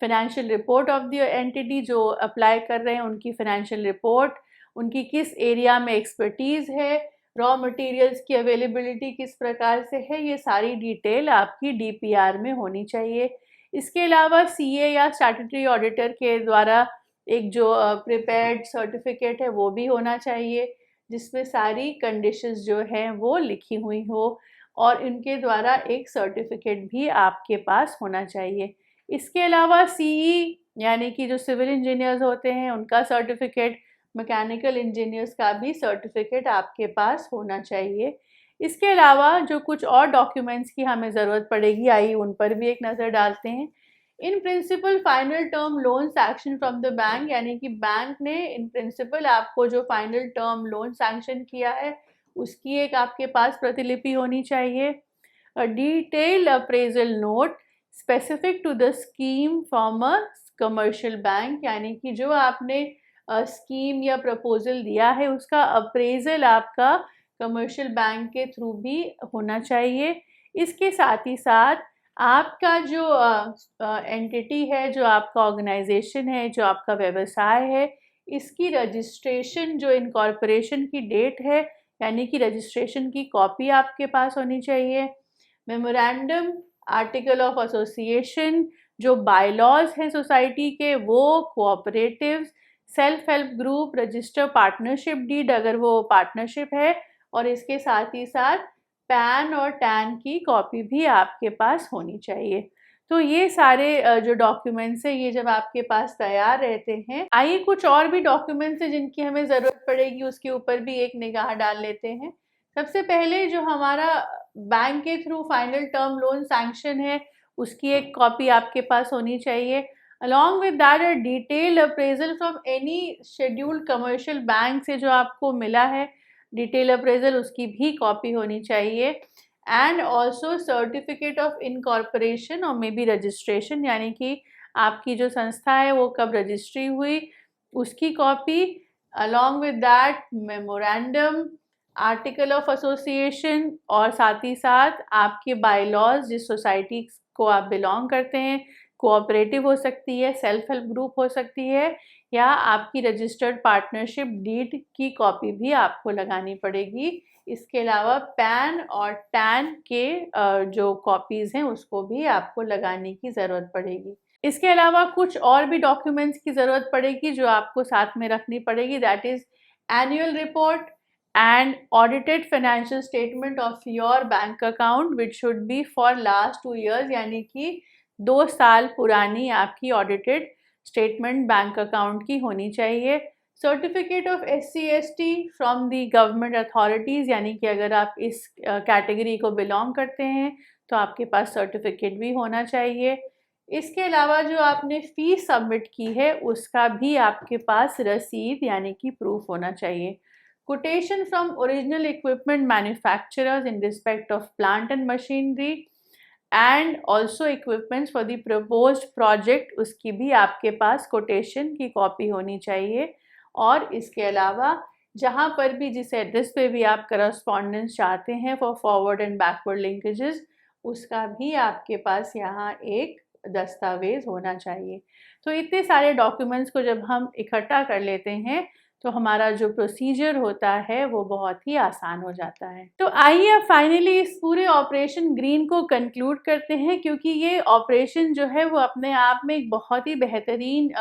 Financial report of the entity जो अप्लाई कर रहे हैं उनकी फाइनेंशियल रिपोर्ट, उनकी किस एरिया में एक्सपर्टीज़ है, रॉ मटेरियल्स की अवेलेबिलिटी किस प्रकार से है, ये सारी डिटेल आपकी DPR में होनी चाहिए। इसके अलावा CA या स्टैट्यूटरी ऑडिटर के द्वारा एक जो प्रिपेयर्ड सर्टिफिकेट है वो भी होना चाहिए, जिसमें सारी कंडीशंस जो हैं वो लिखी हुई हो, और इनके द्वारा एक सर्टिफिकेट भी आपके पास होना चाहिए। इसके अलावा CE यानी कि जो सिविल इंजीनियर्स होते हैं उनका सर्टिफिकेट, मैकेनिकल इंजीनियर्स का भी सर्टिफिकेट आपके पास होना चाहिए। इसके अलावा जो कुछ और डॉक्यूमेंट्स की हमें ज़रूरत पड़ेगी, आइए उन पर भी एक नज़र डालते हैं। In principle final term loan sanction from the bank, यानी कि बैंक ने इन प्रिंसिपल आपको जो फाइनल टर्म लोन सैंक्शन किया है उसकी एक आपके पास प्रतिलिपि होनी चाहिए। Detailed appraisal note specific to the scheme from a commercial bank, यानी कि जो आपने स्कीम या प्रपोजल दिया है उसका अप्रेजल आपका कमर्शियल बैंक के थ्रू भी होना चाहिए। इसके साथ ही साथ आपका जो एंटिटी है, जो आपका ऑर्गेनाइजेशन है, जो आपका व्यवसाय है, इसकी रजिस्ट्रेशन जो इनकॉर्पोरेशन की डेट है, यानी कि रजिस्ट्रेशन की कॉपी आपके पास होनी चाहिए। मेमोरेंडम, आर्टिकल ऑफ एसोसिएशन, जो बायलॉज हैं सोसाइटी के वो, cooperatives, self help group, register partnership deed अगर वो पार्टनरशिप है, और इसके साथ ही साथ पैन और टैन की कॉपी भी आपके पास होनी चाहिए। तो ये सारे जो डॉक्यूमेंट्स हैं ये जब आपके पास तैयार रहते हैं, आइए कुछ और भी डॉक्यूमेंट्स हैं जिनकी हमें ज़रूरत पड़ेगी उसके ऊपर भी एक निगाह डाल लेते हैं। सबसे पहले जो हमारा बैंक के through final term loan sanction है उसकी एक कॉपी आपके पास होनी चाहिए। Along with that a detailed appraisal from any scheduled commercial bank से जो आपको मिला है डिटेल अप्रेजल, उसकी भी कॉपी होनी चाहिए। And also certificate of incorporation और मे बी रजिस्ट्रेशन, यानी कि आपकी जो संस्था है वो कब रजिस्ट्री हुई उसकी copy. Along with that memorandum, article of association, और साथ ही साथ आपके बायलॉज, जिस सोसाइटी को आप बिलोंग करते हैं, कोऑपरेटिव हो सकती है, सेल्फ हेल्प ग्रुप हो सकती है, या आपकी रजिस्टर्ड पार्टनरशिप डीड की कॉपी भी आपको लगानी पड़ेगी। इसके अलावा पैन और टैन के जो कॉपीज़ हैं उसको भी आपको लगाने की ज़रूरत पड़ेगी। इसके अलावा कुछ और भी डॉक्यूमेंट्स की ज़रूरत पड़ेगी जो आपको साथ में रखनी पड़ेगी, that is annual report and audited financial statement of your bank account which should be for last 2 years, यानी कि 2 साल पुरानी आपकी ऑडिटेड स्टेटमेंट बैंक अकाउंट की होनी चाहिए। Certificate of SC/ST from the government authorities, यानी कि अगर आप इस कैटेगरी को बिलोंग करते हैं तो आपके पास सर्टिफिकेट भी होना चाहिए। इसके अलावा जो आपने फ़ीस सबमिट की है उसका भी आपके पास रसीद यानी कि प्रूफ होना चाहिए। Quotation from original equipment manufacturers in respect of plant and machinery and also equipments for the proposed project, उसकी भी आपके पास कोटेशन की कॉपी होनी चाहिए। और इसके अलावा जहाँ पर भी जिस एड्रेस पे भी आप करस्पॉन्डेंस चाहते हैं for forward and backward linkages, उसका भी आपके पास यहाँ एक दस्तावेज़ होना चाहिए। तो इतने सारे डॉक्यूमेंट्स को जब हम इकट्ठा कर लेते हैं तो हमारा जो प्रोसीजर होता है वो बहुत ही आसान हो जाता है। तो आइए अब फाइनली इस पूरे ऑपरेशन ग्रीन को कंक्लूड करते हैं, क्योंकि ये ऑपरेशन जो है वो अपने आप में एक बहुत ही बेहतरीन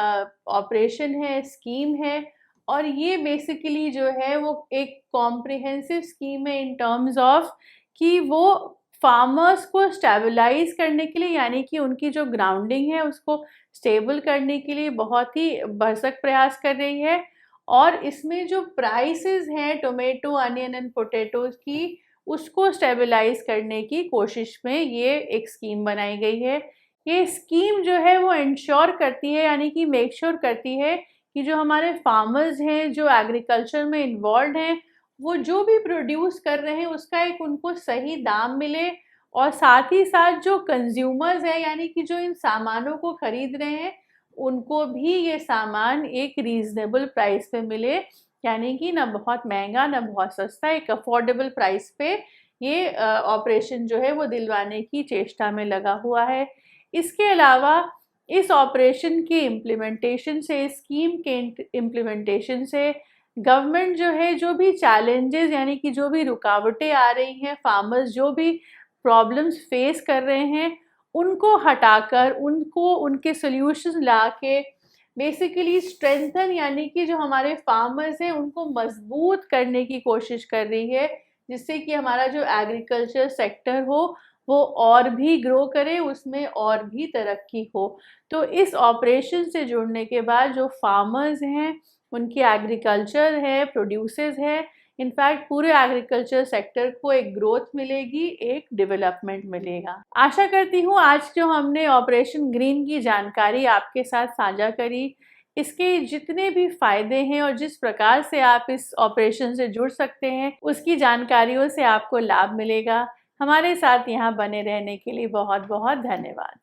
ऑपरेशन है, स्कीम है। और ये बेसिकली जो है वो एक कॉम्प्रिहेंसिव स्कीम है इन टर्म्स ऑफ कि वो फार्मर्स को स्टेबलाइज करने के लिए, यानी कि उनकी जो ग्राउंडिंग है उसको स्टेबल करने के लिए बहुत ही भरसक प्रयास कर रही है। और इसमें जो प्राइसेस हैं टोमेटो, अनियन एंड पोटैटोज़ की, उसको स्टेबलाइज करने की कोशिश में ये एक स्कीम बनाई गई है। ये स्कीम जो है वो इंश्योर करती है, यानी कि मेक श्योर करती है कि जो हमारे फार्मर्स हैं, जो एग्रीकल्चर में इन्वॉल्व हैं, वो जो भी प्रोड्यूस कर रहे हैं उसका एक उनको सही दाम मिले। और साथ ही साथ जो कंज्यूमर्स हैं, यानी कि जो इन सामानों को खरीद रहे हैं, उनको भी ये सामान एक रीज़नेबल प्राइस पे मिले, यानी कि ना बहुत महंगा ना बहुत सस्ता, एक अफोर्डेबल प्राइस पे ये ऑपरेशन जो है वो दिलवाने की चेष्टा में लगा हुआ है। इसके अलावा इस ऑपरेशन के इम्प्लीमेंटेशन से, स्कीम के इम्प्लीमेंटेशन से गवर्नमेंट जो है जो भी चैलेंजेस यानी कि जो भी रुकावटें आ रही हैं, फार्मर्स जो भी प्रॉब्लम्स फेस कर रहे हैं, उनको हटाकर उनको उनके सॉल्यूशंस लाके बेसिकली स्ट्रेंथन, यानी कि जो हमारे फार्मर्स हैं उनको मजबूत करने की कोशिश कर रही है, जिससे कि हमारा जो एग्रीकल्चर सेक्टर हो वो और भी ग्रो करे, उसमें और भी तरक्की हो। तो इस ऑपरेशन से जुड़ने के बाद जो फार्मर्स हैं, उनकी एग्रीकल्चर है, प्रोड्यूसर्स है, इनफैक्ट पूरे एग्रीकल्चर सेक्टर को एक ग्रोथ मिलेगी, एक डेवलपमेंट मिलेगा। आशा करती हूँ आज जो हमने ऑपरेशन ग्रीन की जानकारी आपके साथ साझा करी, इसके जितने भी फायदे हैं और जिस प्रकार से आप इस ऑपरेशन से जुड़ सकते हैं, उसकी जानकारियों से आपको लाभ मिलेगा। हमारे साथ यहाँ बने रहने के लिए बहुत बहुत धन्यवाद।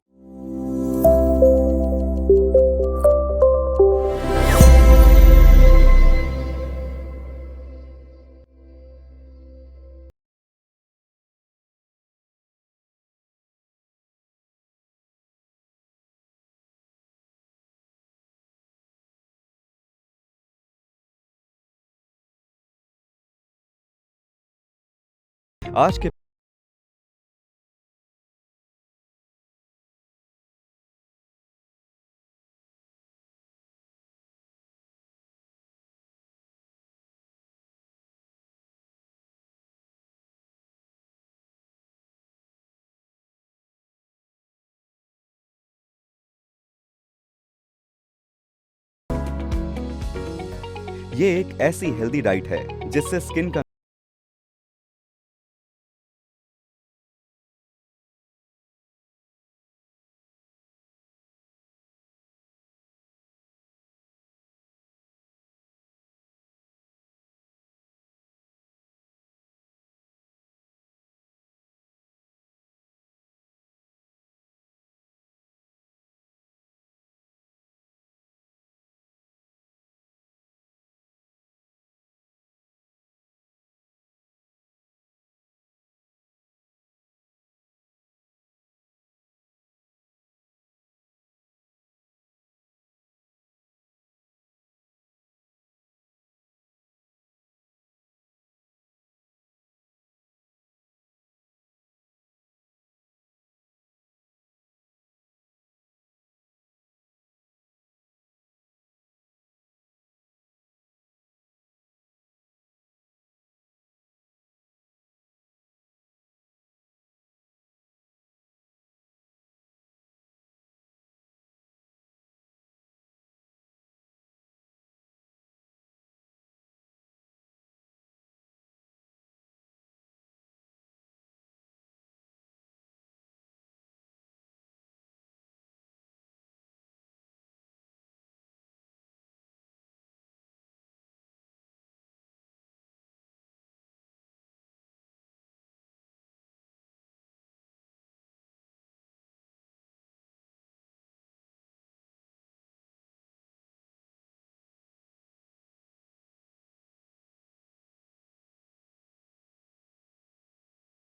आज के ये एक ऐसी हेल्दी डाइट है जिससे स्किन का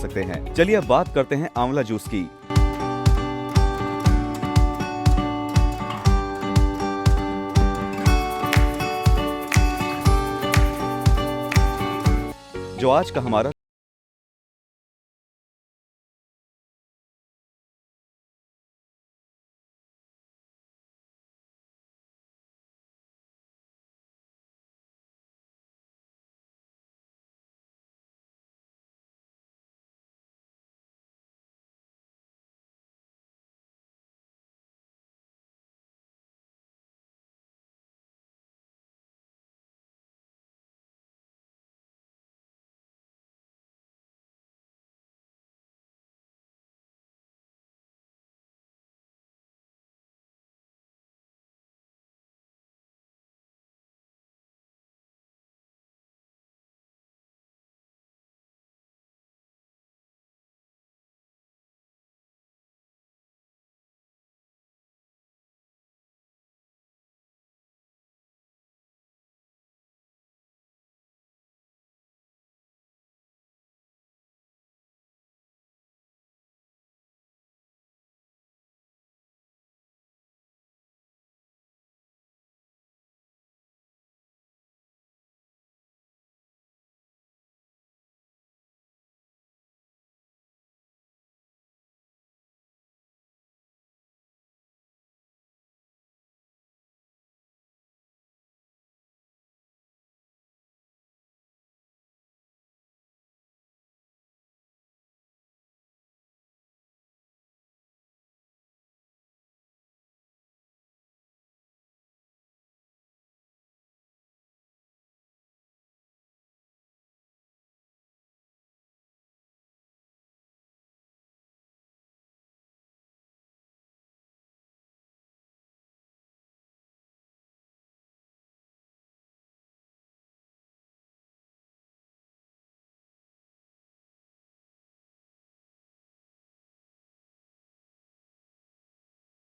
सकते हैं। चलिए अब बात करते हैं आंवला जूस की। जो आज का हमारा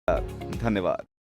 धन्यवाद।